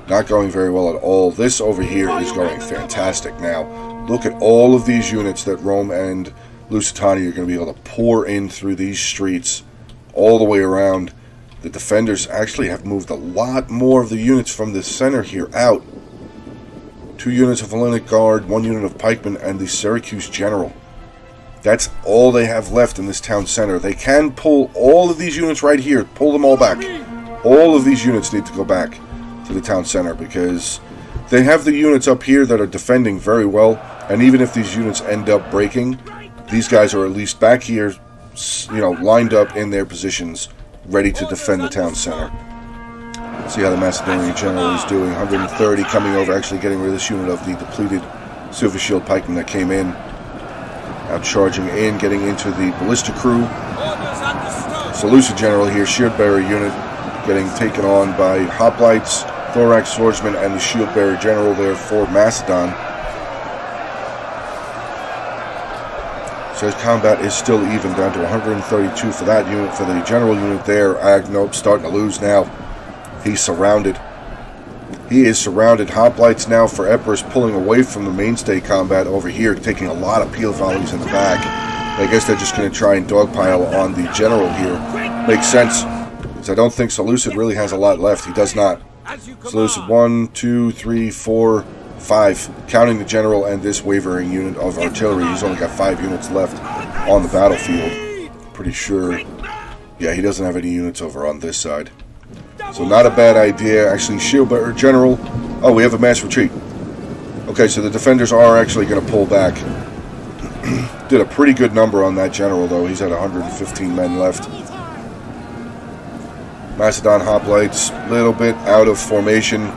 Not going very well at all. This over here is going fantastic now. Look at all of these units that Rome and Lusitania are going to be able to pour in through these streets all the way around. The defenders actually have moved a lot more of the units from the center here out. 2 units of Hellenic Guard, 1 unit of pikemen, and the Syracuse General. That's all they have left in this town center. They can pull all of these units right here. Pull them all back. All of these units need to go back to the town center because they have the units up here that are defending very well. And even if these units end up breaking, these guys are at least back here, you know, lined up in their positions, ready to defend the town center. Let's see how the Macedonian general is doing. 130 coming over, actually getting rid of this unit of the depleted Silver Shield pikemen that came in. Now charging in, getting into the ballista crew. Seleucid general here, shield bearer unit, getting taken on by hoplites, Thorax Swordsman, and the shield bearer general there for Macedon. So his combat is still even, down to 132 for that unit. For the general unit there, nope, starting to lose now. He's surrounded. He is surrounded. Hoplites now for Epirus pulling away from the mainstay combat over here, taking a lot of peel volleys in the back. I guess they're just going to try and dogpile on the general here. Makes sense, because I don't think Seleucid really has a lot left. He does not. Seleucid 1, 2, 3, 4, 5. Counting the general and this wavering unit of artillery, he's only got 5 units left on the battlefield. Pretty sure. Yeah, he doesn't have any units over on this side. So not a bad idea. Actually, shield bearer general. Oh, we have a mass retreat. Okay, so the defenders are actually going to pull back. Did a pretty good number on that general, though. He's at 115 men left. Macedon hoplites, a little bit out of formation.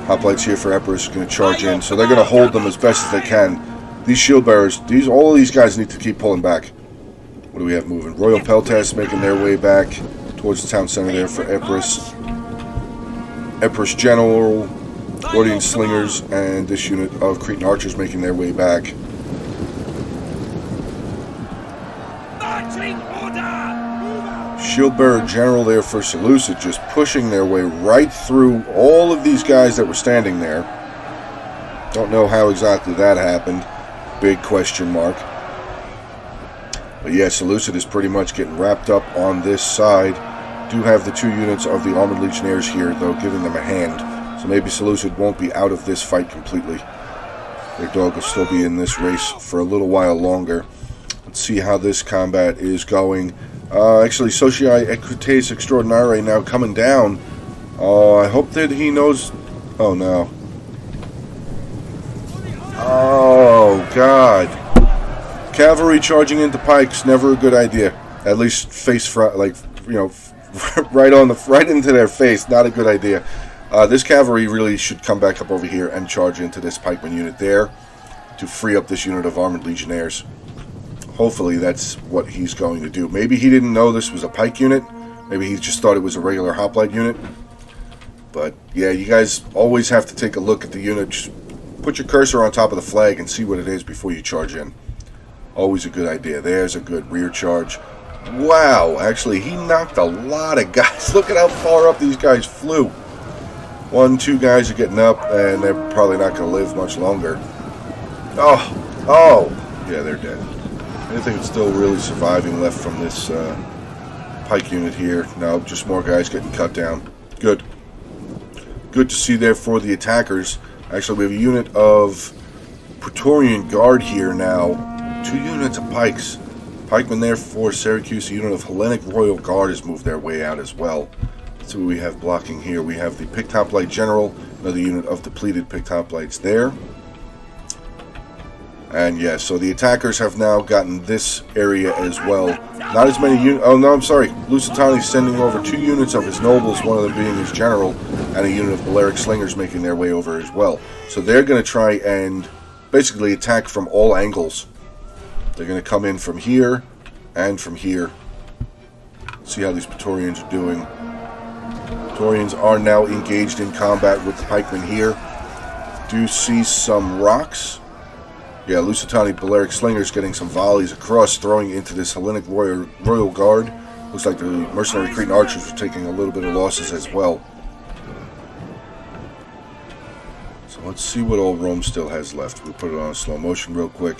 Hoplites here for Epirus going to charge in. So they're going to hold them as best as they can. These shield bearers, all of these guys need to keep pulling back. What do we have moving? Royal Peltas making their way back towards the town center there for Epirus. Epirus General, Gordian Slingers, and this unit of Cretan Archers making their way back. Shield Bearer General there for Seleucid, just pushing their way right through all of these guys that were standing there. Don't know how exactly that happened. Big question mark. But yeah, Seleucid is pretty much getting wrapped up on this side. Do have the 2 units of the Armored Legionnaires here, though, giving them a hand. So maybe Seleucid won't be out of this fight completely. Their dog will still be in this race for a little while longer. Let's see how this combat is going. Actually, Socii Equites Extraordinare now coming down. I hope that he knows... Oh, no. Oh, God. Cavalry charging into pikes, never a good idea. At least face front, like, you know, right into their face, not a good idea. This cavalry really should come back up over here and charge into this pikeman unit there to free up this unit of Armored Legionnaires. Hopefully that's what he's going to do. Maybe he didn't know this was a pike unit. Maybe he just thought it was a regular hoplite unit. But yeah, you guys always have to take a look at the unit. Just put your cursor on top of the flag and see what it is before you charge in. Always a good idea. There's a good rear charge. Wow, actually he knocked a lot of guys. Look at how far up these guys flew. 1, 2 guys are getting up, and they're probably not going to live much longer. Oh, yeah, they're dead. Anything that's still really surviving left from this pike unit here? No, just more guys getting cut down. Good. Good to see there for the attackers. Actually, we have a unit of Praetorian Guard here now. 2 units of pikes. Pikemen there for Syracuse. A unit of Hellenic Royal Guard has moved their way out as well. Let's see what we have blocking here. We have the Picked Hoplite General. Another unit of depleted Picked Hoplites there. And yeah, so the attackers have now gotten this area as well. Not as many units. Oh no, I'm sorry. Lusitani's sending over 2 units of his nobles, one of them being his general, and a unit of Balearic slingers making their way over as well. So they're going to try and basically attack from all angles. They're going to come in from here and from here. See how these Praetorians are doing. Praetorians are now engaged in combat with the pikemen here. Do see some rocks. Yeah, Lusitani Balearic slingers getting some volleys across, throwing into this Hellenic Royal Guard. Looks like the mercenary Cretan archers are taking a little bit of losses as well. So let's see what all Rome still has left. We'll put it on slow motion real quick.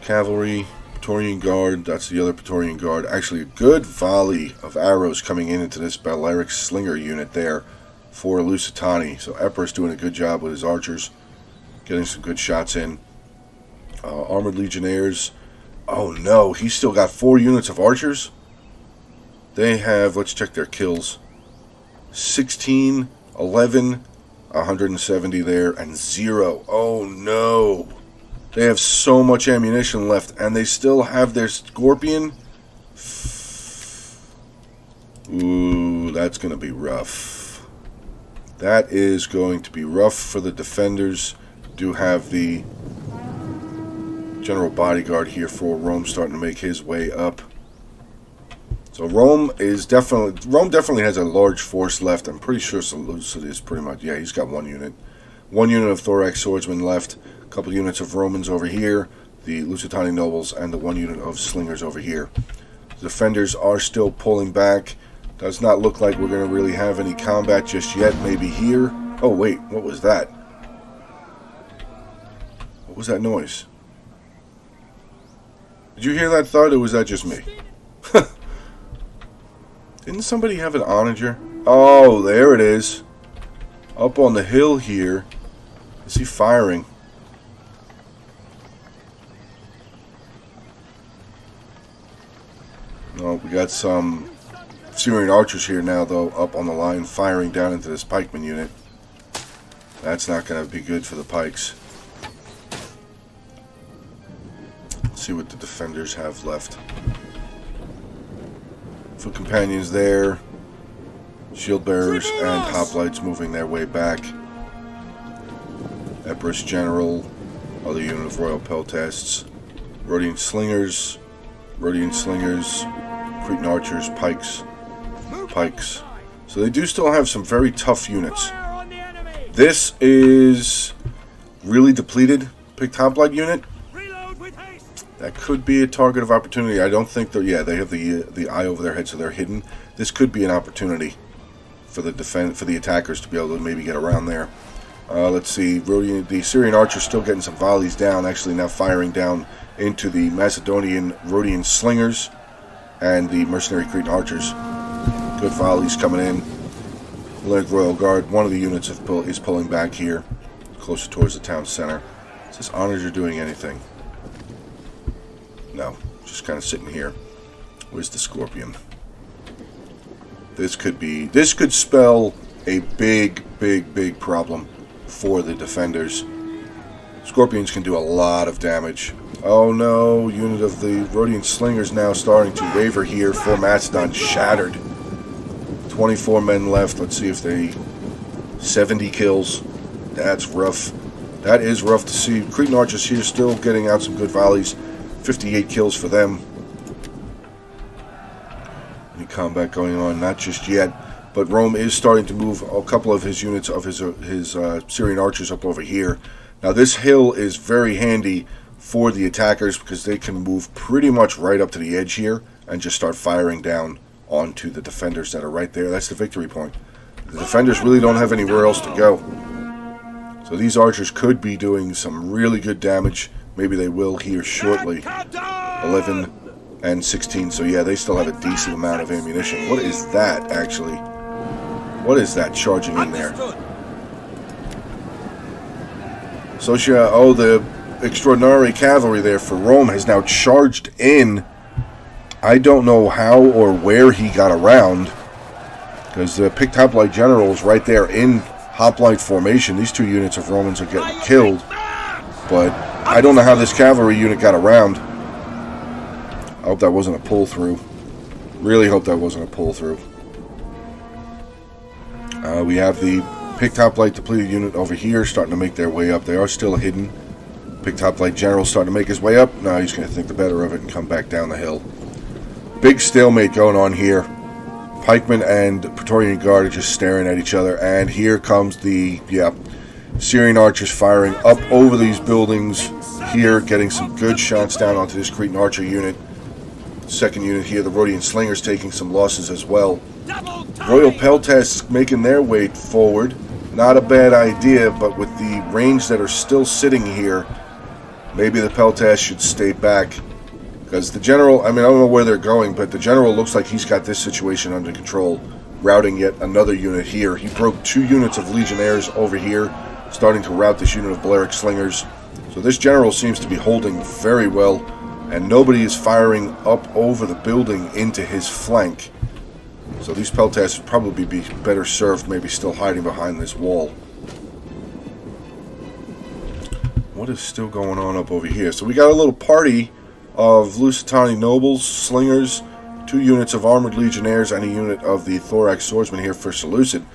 Cavalry, Praetorian Guard, that's the other Praetorian Guard. Actually, a good volley of arrows coming into this Balearic slinger unit there for Lusitani. So Epirus doing a good job with his archers, getting some good shots in. Armored Legionnaires. Oh no, he's still got 4 units of archers. They have, let's check their kills. 16, 11, 170 there, and 0. Oh no. They have so much ammunition left, and they still have their Scorpion. Ooh, that's going to be rough. That is going to be rough for the defenders. Do have the General Bodyguard here for Rome starting to make his way up. So Rome definitely has a large force left. I'm pretty sure Seleucid is pretty much, yeah, he's got 1 unit. 1 unit of Thorax swordsmen left. A couple units of Romans over here. The Lusitani nobles and the 1 unit of slingers over here. The defenders are still pulling back. Does not look like we're going to really have any combat just yet. Maybe here. Oh wait, what was that? What was that noise? Did you hear that thud, or was that just me? Didn't somebody have an onager? Oh, there it is. Up on the hill here. Is he firing? No, we got some Syrian archers here now, though, up on the line, firing down into this pikeman unit. That's not going to be good for the pikes. See what the defenders have left. Foot companions there, shield bearers and hoplites moving their way back. Epirus General, other unit of Royal Peltasts, Rhodian Slingers, Cretan Archers, Pikes. So they do still have some very tough units. This is really depleted Picked Hoplite unit. That could be a target of opportunity. I don't think that. Yeah, they have the eye over their head, so they're hidden. This could be an opportunity for the attackers to be able to maybe get around there. Let's see. The Syrian archers still getting some volleys down. Actually, now firing down into the Macedonian Rhodian slingers and the mercenary Cretan archers. Good volleys coming in. Hellenic Royal Guard. One of the units is pulling back here, closer towards the town center. Says honors are doing anything. No, just kind of sitting here. Where's the Scorpion? This could spell a big problem for the defenders. Scorpions can do a lot of damage. Oh no, unit of the Rhodian slingers now starting to waver here for Macedon. Shattered. 24 men left. Let's see if they... 70 kills. That's rough. That is rough to see. Cretan archers here still getting out some good volleys. 58 kills for them. Any combat going on? Not just yet. But Rome is starting to move a couple of his units of his Syrian archers up over here. Now this hill is very handy for the attackers because they can move pretty much right up to the edge here and just start firing down onto the defenders that are right there. That's the victory point. The defenders really don't have anywhere else to go. So these archers could be doing some really good damage. Maybe they will here shortly. 11 and 16. So yeah, they still have a decent amount of ammunition. What is that, actually? What is that charging in there? the extraordinary cavalry there for Rome has now charged in. I don't know how or where he got around, because the picked hoplite general is right there in hoplite formation. These 2 units of Romans are getting killed, but I don't know how this cavalry unit got around. I hope that wasn't a pull-through. Really hope that wasn't a pull-through. We have the picked hoplite depleted unit over here starting to make their way up. They are still hidden. Picked hoplite general starting to make his way up. Now he's going to think the better of it and come back down the hill. Big stalemate going on here. Pikemen and Praetorian Guard are just staring at each other. And here comes the, Syrian archers firing up over these buildings here, getting some good shots down onto this Cretan archer unit. Second unit here, the Rhodian slingers taking some losses as well. Royal peltasts making their way forward. Not a bad idea, but with the range that are still sitting here, maybe the peltasts should stay back. Because the general, I don't know where they're going, but the general looks like he's got this situation under control, routing yet another unit here. He broke 2 units of legionnaires over here, starting to rout this unit of Balearic slingers. So this general seems to be holding very well, and nobody is firing up over the building into his flank. So these peltasts would probably be better served maybe still hiding behind this wall. What is still going on up over here? So we got a little party of Lusitani nobles, slingers, 2 units of armored legionnaires, and a unit of the thorax swordsmen here for Seleucid.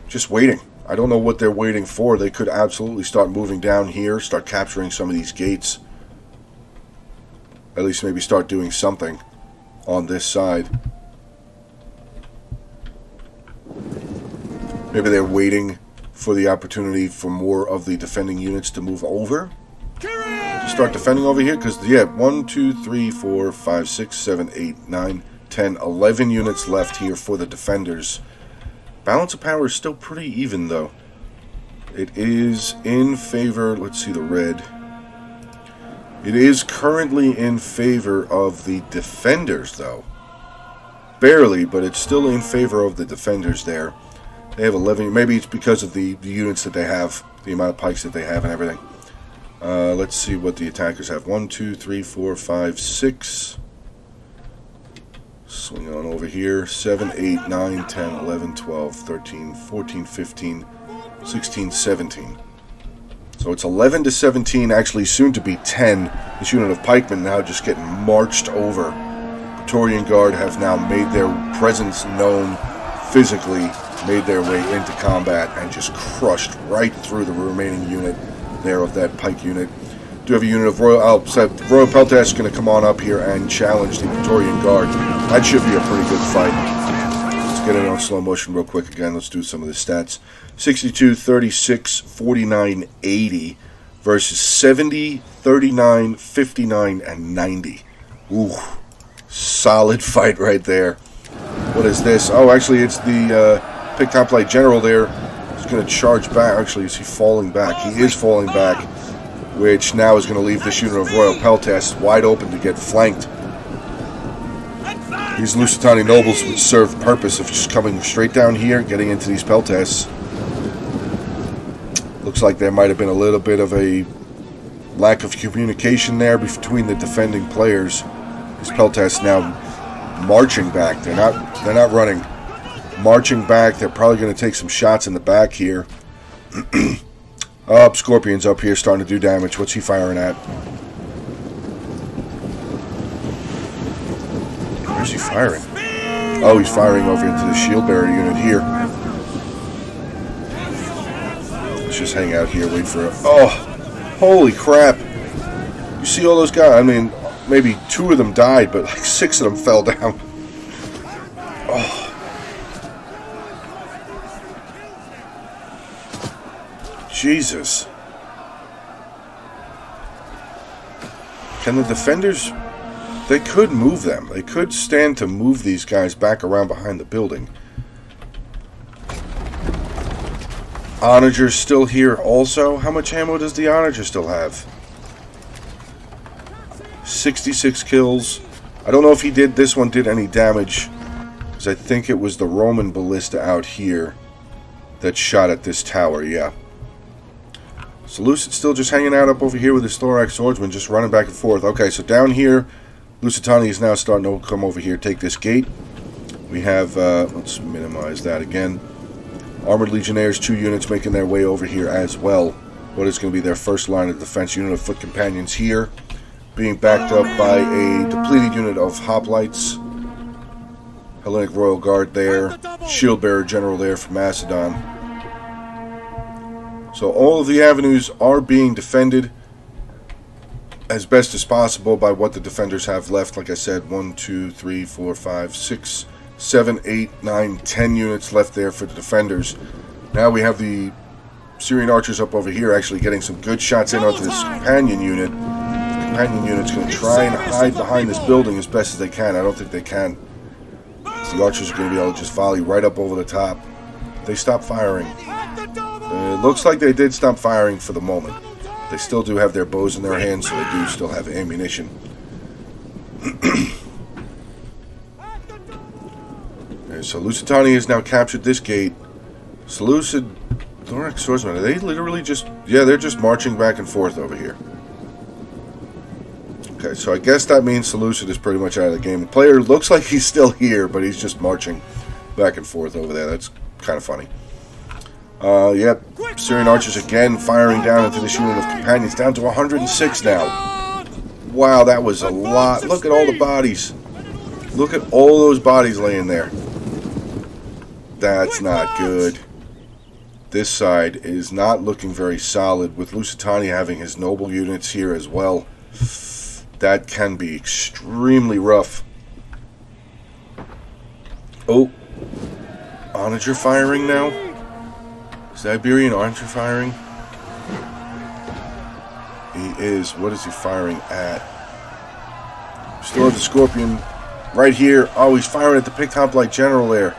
Just waiting. I don't know what they're waiting for. They could absolutely start moving down here, start capturing some of these gates. At least maybe start doing something on this side. Maybe they're waiting for the opportunity for more of the defending units to move over. To start defending over here, because 1, 2, 3, 4, 5, 6, 7, 8, 9, 10, 11 units left here for the defenders. Balance of power is still pretty even, though. It is in favor, let's see the red. It is currently in favor of the defenders, though. Barely, but it's still in favor of the defenders there. They have 11, maybe it's because of the units that they have, the amount of pikes that they have and everything. Let's see what the attackers have. 1, 2, 3, 4, 5, 6. Swing on over here. 7, 8, 9, 10, 11, 12, 13, 14, 15, 16, 17. So it's 11 to 17, actually soon to be 10. This unit of pikemen now just getting marched over. Praetorian Guard have now made their presence known physically, made their way into combat, and just crushed right through the remaining unit there of that pike unit. Do have a unit of Royal Peltasts going to come on up here and challenge the Praetorian Guard. That should be a pretty good fight. Let's get it on slow motion real quick again. Let's do some of the stats. 62, 36, 49, 80 versus 70, 39, 59, and 90. Ooh, solid fight right there. What is this? Oh, actually, it's the picked hoplite general there. He's going to charge back. Actually, is he falling back? He is falling back, which now is going to leave this unit of Royal Peltasts wide open to get flanked. These Lusitani nobles would serve the purpose of just coming straight down here, getting into these Peltasts. Looks like there might have been a little bit of a lack of communication there between the defending players. These Peltasts now marching back. They're not running. Marching back. They're probably going to take some shots in the back here. Scorpion's up here starting to do damage. What's he firing at? Where's he firing? Oh, he's firing over into the shield bearer unit here. Let's just hang out here, wait for it. Oh, holy crap. You see all those guys? I mean, maybe 2 of them died, but like 6 of them fell down. Oh. Jesus. Can the defenders... They could move them. They could stand to move these guys back around behind the building. Onager's still here also. How much ammo does the Onager still have? 66 kills. I don't know if this one did any damage, because I think it was the Roman ballista out here that shot at this tower, yeah. Seleucid still just hanging out up over here with his thorax swordsman, just running back and forth. Okay, so down here, Lusitania is now starting to come over here, take this gate. We have, let's minimize that again. Armored Legionnaires, 2 units making their way over here as well. What is going to be their first line of defense? Unit of foot companions here, being backed up by a depleted unit of hoplites. Hellenic Royal Guard there. Shield Bearer General there from Macedon. So all of the avenues are being defended as best as possible by what the defenders have left. Like I said, 1, 2, 3, 4, 5, 6, 7, 8, 9, 10 units left there for the defenders. Now we have the Syrian archers up over here actually getting some good shots in onto this companion unit. The companion unit's going to try and hide behind this building as best as they can. I don't think they can. So the archers are going to be able to just volley right up over the top. They stop firing. It looks like they did stop firing for the moment. They still do have their bows in their hands, so they do still have ammunition. Okay, so Lusitania has now captured this gate. Seleucid Thorax Swordsman, are they literally just... Yeah, they're just marching back and forth over here. Okay, so I guess that means Seleucid is pretty much out of the game. The player looks like he's still here, but he's just marching back and forth over there. That's kind of funny. Yep, Syrian archers again firing down into this unit of companions, down to 106 now. Wow, that was a lot. Look at all the bodies. Look at all those bodies laying there. That's not good. This side is not looking very solid, with Lusitania having his noble units here as well. That can be extremely rough. Oh, Onager firing now? Is Iberian archer firing? He is. What is he firing at? Restore the Scorpion right here. Oh, he's firing at the picked hoplite general there.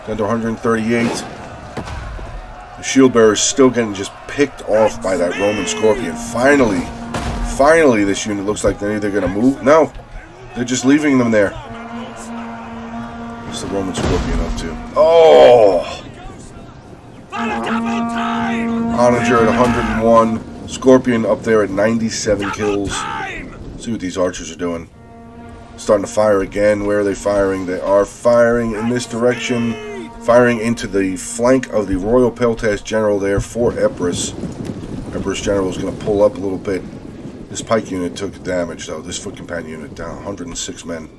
Down to 138. The shield bearer is still getting just picked off by that Roman Scorpion. Finally, this unit looks like they're either going to move. No, they're just leaving them there. What's the Roman Scorpion up to? Oh! Onager at 101. Scorpion up there at 97 kills. See what these archers are doing. Starting to fire again. Where are they firing? They are firing in this direction. Firing into the flank of the Royal Peltas General there for Epirus. Epirus General is going to pull up a little bit. This pike unit took damage though. This foot companion unit down 106 men.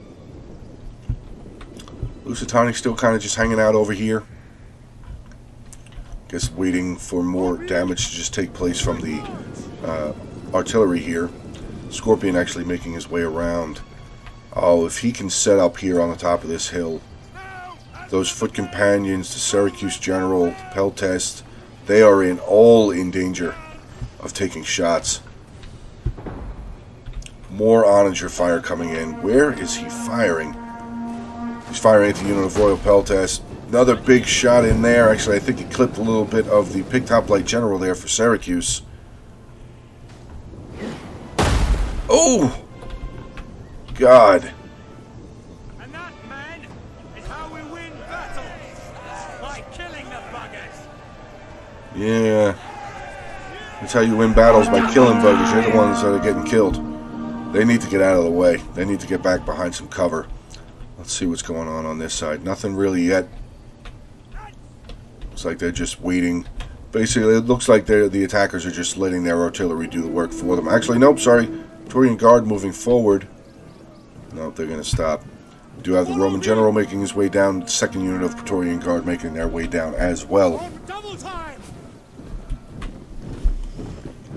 Lusitania still kind of just hanging out over here. Guess waiting for more damage to just take place from the artillery here. Scorpion actually making his way around. Oh, if he can set up here on the top of this hill. Those foot companions, the Syracuse General, the Peltest, they are all in danger of taking shots. More Onager fire coming in. Where is he firing? He's firing at the unit of Royal Peltest. Another big shot in there. Actually, I think he clipped a little bit of the picked hoplite general there for Syracuse. Oh! God. And that, man, is how we win battles. By killing the buggers. Yeah. That's how you win battles, by killing buggers. They're the ones that are getting killed. They need to get out of the way. They need to get back behind some cover. Let's see what's going on this side. Nothing really yet. Looks like they're just waiting. Basically, it looks like the attackers are just letting their artillery do the work for them. Actually, nope, sorry. Praetorian Guard moving forward. Nope, they're going to stop. We do have the Roman General making his way down. Second unit of Praetorian Guard making their way down as well.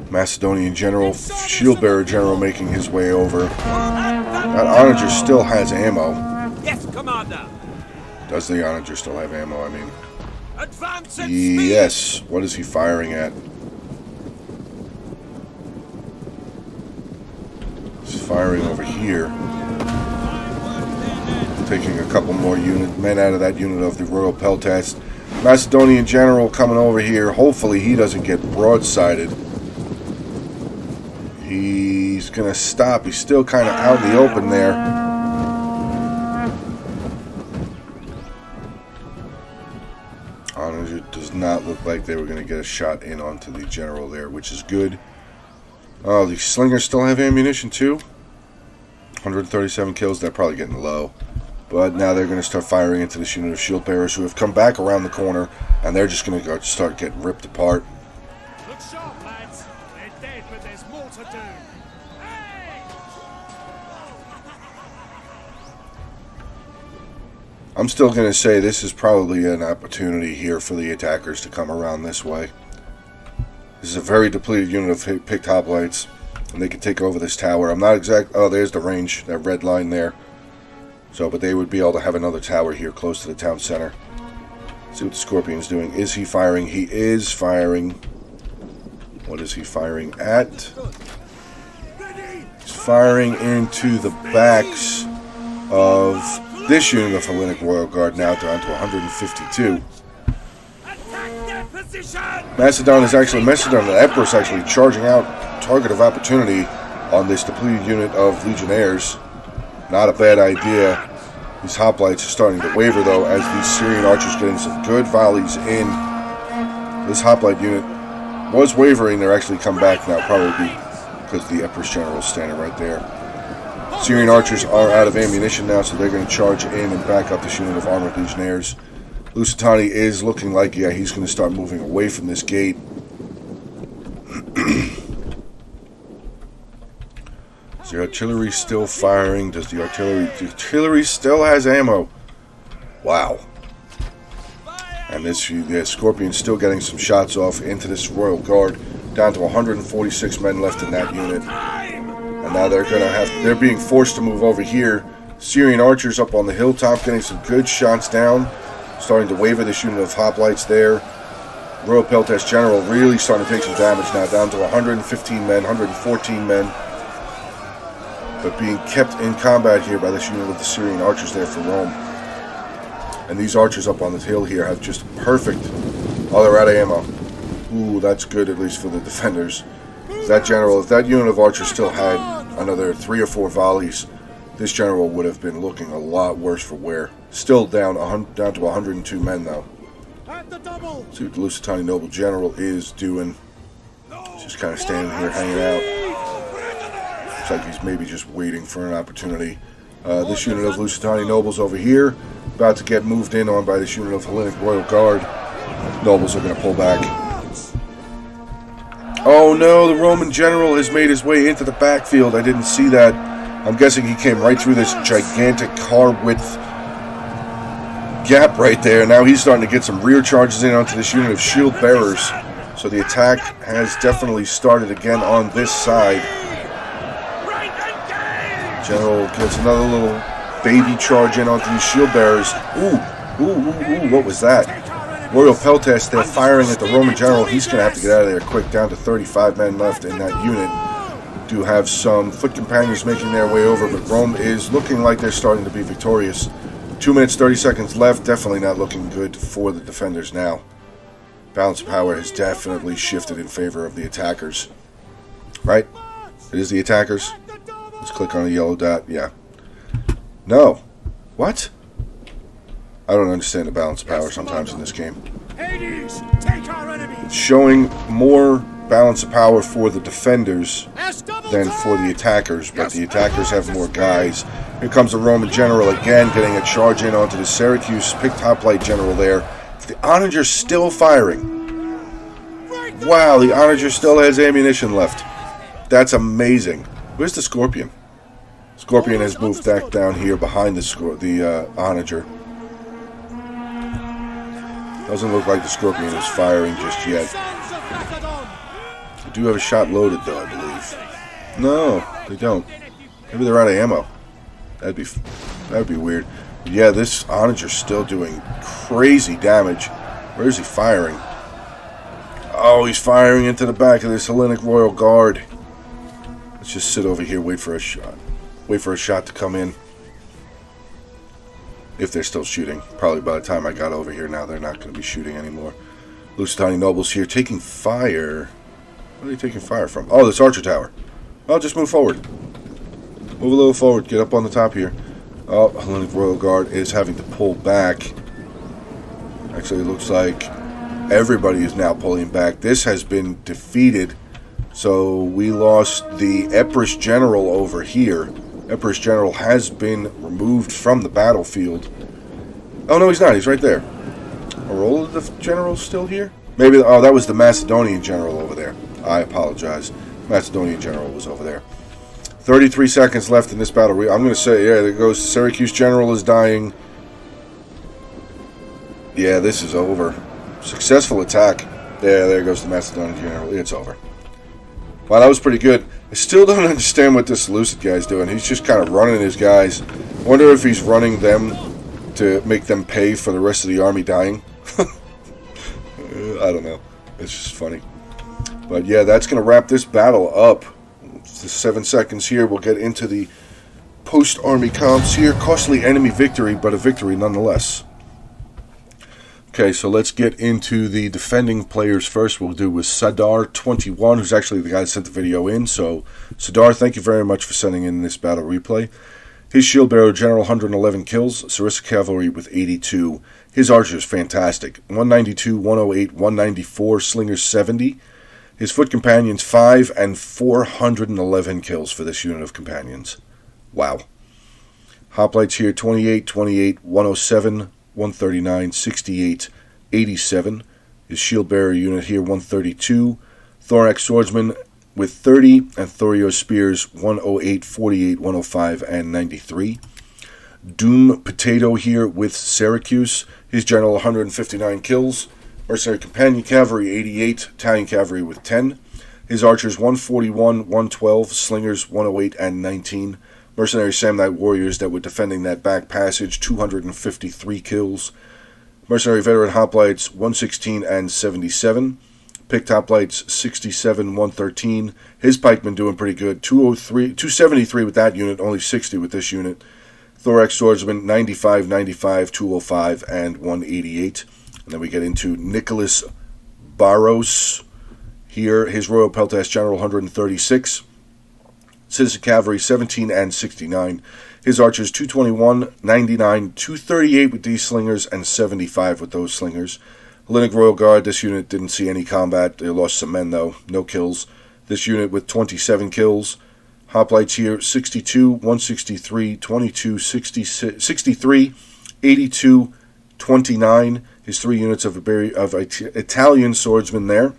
Macedonian General, Shield Bearer General making his way over. That Onager still has ammo. Yes, Commander. Does the Onager still have ammo? I mean... Advance at speed. Yes. What is he firing at? He's firing over here. Taking a couple more men out of that unit of the Royal Peltas. Macedonian General coming over here. Hopefully he doesn't get broadsided. He's going to stop. He's still kind of out in the open there. Onager does not look like they were going to get a shot in onto the general there, which is good. Oh, the slingers still have ammunition too. 137 kills. They're probably getting low. But now they're going to start firing into this unit of shield bearers who have come back around the corner, and they're just going to start getting ripped apart. Look sharp, lads. They're dead, but there's more to do. Hey! I'm still going to say this is probably an opportunity here for the attackers to come around this way. This is a very depleted unit of picked hoplites, and they can take over this tower. I'm not exact. Oh, there's the range, that red line there. So, but they would be able to have another tower here close to the town center. See what the Scorpion's doing. Is he firing? He is firing. What is he firing at? He's firing into the backs of this unit of Hellinic Royal Guard, now down to 152. Macedon, the Emperor is actually charging out target of opportunity on this depleted unit of Legionnaires. Not a bad idea. These hoplites are starting to waver, though, as these Syrian archers getting some good volleys in. This hoplite unit was wavering. They're actually come back now, probably because the Emperor's general is standing right there. Syrian archers are out of ammunition now, so they're going to charge in and back up this unit of armored Legionnaires. Lusitani is looking like, yeah, he's going to start moving away from this gate. Is the artillery still firing? Does the artillery still has ammo? Wow. And this the Scorpion's still getting some shots off into this Royal Guard, down to 146 men left in that unit. And now they're being forced to move over here. Syrian archers up on the hilltop getting some good shots down, starting to waver this unit of hoplites there. Royal Peltash General really starting to take some damage now, down to 115 men, 114 men. But being kept in combat here by this unit of the Syrian archers there for Rome. And these archers up on this hill here have just perfect. Oh, they're out of ammo. Ooh, that's good, at least for the defenders. If that unit of archers still had another 3 or 4 volleys, this general would have been looking a lot worse for wear. Still down to 102 men, though. See what the Lusitani Noble General is doing. Just kind of standing here hanging out. Looks like he's maybe just waiting for an opportunity. This unit of Lusitani Nobles over here, about to get moved in on by this unit of Hellenic Royal Guard. Nobles are going to pull back. Oh no, the Roman general has made his way into the backfield. I didn't see that. I'm guessing he came right through this gigantic car width gap right there. Now he's starting to get some rear charges in onto this unit of shield bearers. So the attack has definitely started again on this side. General gets another little baby charge in onto these shield bearers. Ooh, what was that? Royal Peltash, they're firing at the Roman general. He's going to have to get out of there quick, down to 35 men left in that unit. Do have some foot companions making their way over, but Rome is looking like they're starting to be victorious. 2 minutes, 30 seconds left. Definitely not looking good for the defenders now. Balance of power has definitely shifted in favor of the attackers. Right? It is the attackers. Let's click on the yellow dot. Yeah. No. What? I don't understand the balance of power sometimes in this game. Hades, take our enemy. It's showing more balance of power for the defenders than for the attackers, but the attackers have more guys. Here comes the Roman general again, getting a charge in onto the Syracuse picked hoplite general there. The Onager still firing. Wow, the Onager still has ammunition left. That's amazing. Where's the Scorpion? Scorpion has moved back down here behind the Onager. Doesn't look like the Scorpion is firing just yet. They do have a shot loaded, though, I believe. No, they don't. Maybe they're out of ammo. That'd be weird. But yeah, this Onager's still doing crazy damage. Where is he firing? Oh, he's firing into the back of this Hellenic Royal Guard. Let's just sit over here, wait for a shot. Wait for a shot to come in. If they're still shooting. Probably by the time I got over here now, they're not going to be shooting anymore. Lusitani nobles here taking fire. Where are they taking fire from? Oh, this archer tower. Oh, just move forward. Move a little forward. Get up on the top here. Oh, Hellenic Royal Guard is having to pull back. Actually, it looks like Everybody is now pulling back. This has been defeated. So we lost the Empress General over here. Empress General has been removed from the battlefield. Oh, no, he's not. He's right there. Arola the General's still here? Maybe, oh, that was the Macedonian General over there. I apologize. Macedonian General was over there. 33 seconds left in this battle. I'm going to say, yeah, there goes. Syracuse General is dying. Yeah, this is over. Successful attack. Yeah, there goes the Macedonian General. It's over. Wow, that was pretty good. I still don't understand what this Lucid guy's doing. He's just kind of running his guys. I wonder if he's running them to make them pay for the rest of the army dying. I don't know. It's just funny. But yeah, that's going to wrap this battle up. It's the 7 seconds here. We'll get into the post-army comps here. Costly enemy victory, but a victory nonetheless. Okay, so let's get into the defending players first. We'll do with Sadar21, who's actually the guy that sent the video in. So, Sadar, thank you very much for sending in this battle replay. His shield bearer general, 111 kills. Sarissa cavalry with 82. His archers, fantastic. 192, 108, 194. Slingers, 70. His foot companions, 5 and 411 kills for this unit of companions. Wow. Hoplites here, 28, 28, 107. 139, 68, 87. His shield bearer unit here, 132. Thorax swordsman with 30, and Thorio spears, 108, 48, 105, and 93. Doom Potato here with Syracuse. His general, 159 kills. Mercenary companion cavalry, 88. Italian cavalry with 10. His archers, 141, 112. Slingers, 108, and 19. Mercenary Samnite warriors that were defending that back passage, 253 kills. Mercenary veteran hoplites, 116 and 77. Picked hoplites, 67, 113. His pikemen doing pretty good, 273 with that unit, only 60 with this unit. Thorax swordsman, 95, 95, 205, and 188. And then we get into Nicholas Barros here. His Royal Peltas General, 136. Citizen Cavalry, 17 and 69. His archers, 221, 99, 238 with these slingers, and 75 with those slingers. Hellinic Royal Guard, this unit didn't see any combat. They lost some men, though. No kills. This unit with 27 kills. Hoplites here, 62, 163, 22, 63, 82, 29. His 3 units of Italian swordsmen there.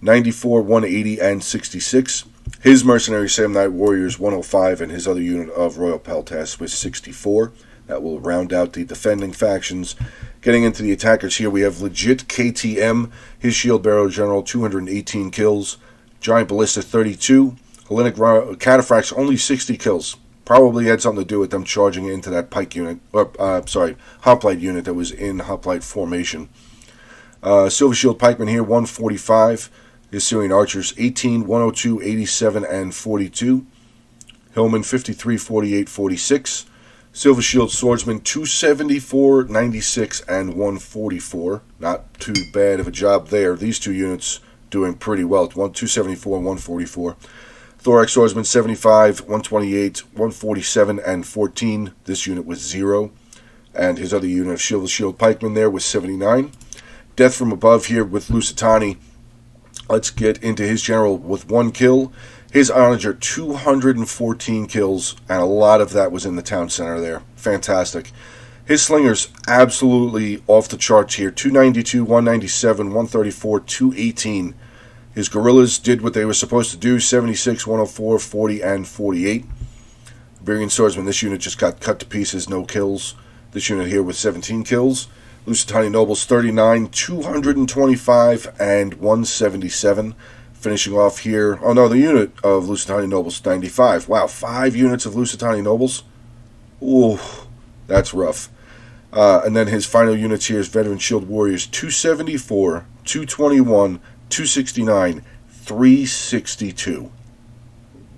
94, 180, and 66. His mercenary Samnite warriors, 105, and his other unit of Royal Peltas was 64. That will round out the defending factions. Getting into the attackers here, we have legit KTM. His shield bearer general, 218 kills. Giant Ballista, 32. Hellenic Cataphracts, only 60 kills. Probably had something to do with them charging into that pike unit, hoplite unit that was in hoplite formation. Silver Shield Pikemen here, 145. His Syrian archers, 18, 102, 87, and 42. Hillman, 53, 48, 46. Silver Shield Swordsman, 274, 96, and 144. Not too bad of a job there. These 2 units doing pretty well. 274 and 144. Thorax Swordsman, 75, 128, 147, and 14. This unit was 0. And his other unit of Silver Shield Pikemen there was 79. Death from above here with Lusitani. Let's get into his general with 1 kill. His onager, 214 kills, and a lot of that was in the town center there. Fantastic. His slingers, absolutely off the charts here. 292, 197, 134, 218. His guerrillas did what they were supposed to do. 76, 104, 40, and 48. Iberian swordsman, this unit just got cut to pieces, no kills. This unit here with 17 kills. Lusitani Nobles, 39, 225, and 177. Finishing off here, oh no, the unit of Lusitani Nobles, 95. Wow, 5 units of Lusitani Nobles. Ooh, that's rough. And then his final units here is Veteran Shield Warriors, 274, 221, 269, 362.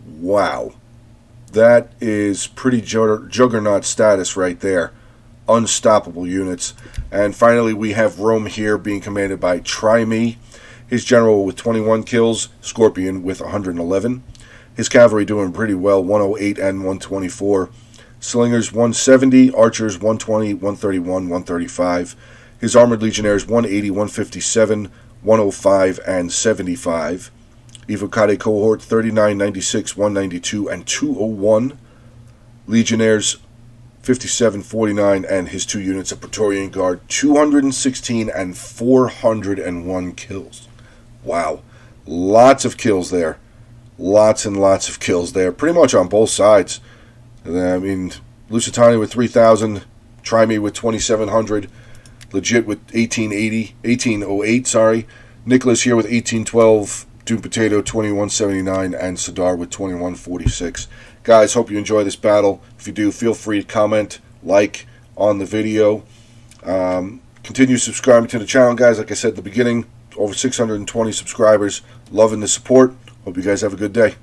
Wow. That is pretty juggernaut status right there. Unstoppable units. And finally, we have Rome here being commanded by Try-Me. His general with 21 kills, Scorpion with 111. His cavalry doing pretty well, 108 and 124. Slingers 170, archers 120, 131, 135. His armored legionnaires 180, 157, 105, and 75. Evocati cohort 39, 96, 192, and 201. Legionnaires 57, 49, and his 2 units of Praetorian Guard 216 and 401 kills. Wow. Lots of kills there. Lots and lots of kills there. Pretty much on both sides. I mean, Lusitania with 3,000, Try-Me with 2,700, Legit with 1808, sorry. Nicholas here with 1812, Doom Potato 2179, and Sadar with 2146. Guys, hope you enjoy this battle. If you do, feel free to comment, like on the video. Continue subscribing to the channel, guys. Like I said at the beginning, over 620 subscribers. Loving the support. Hope you guys have a good day.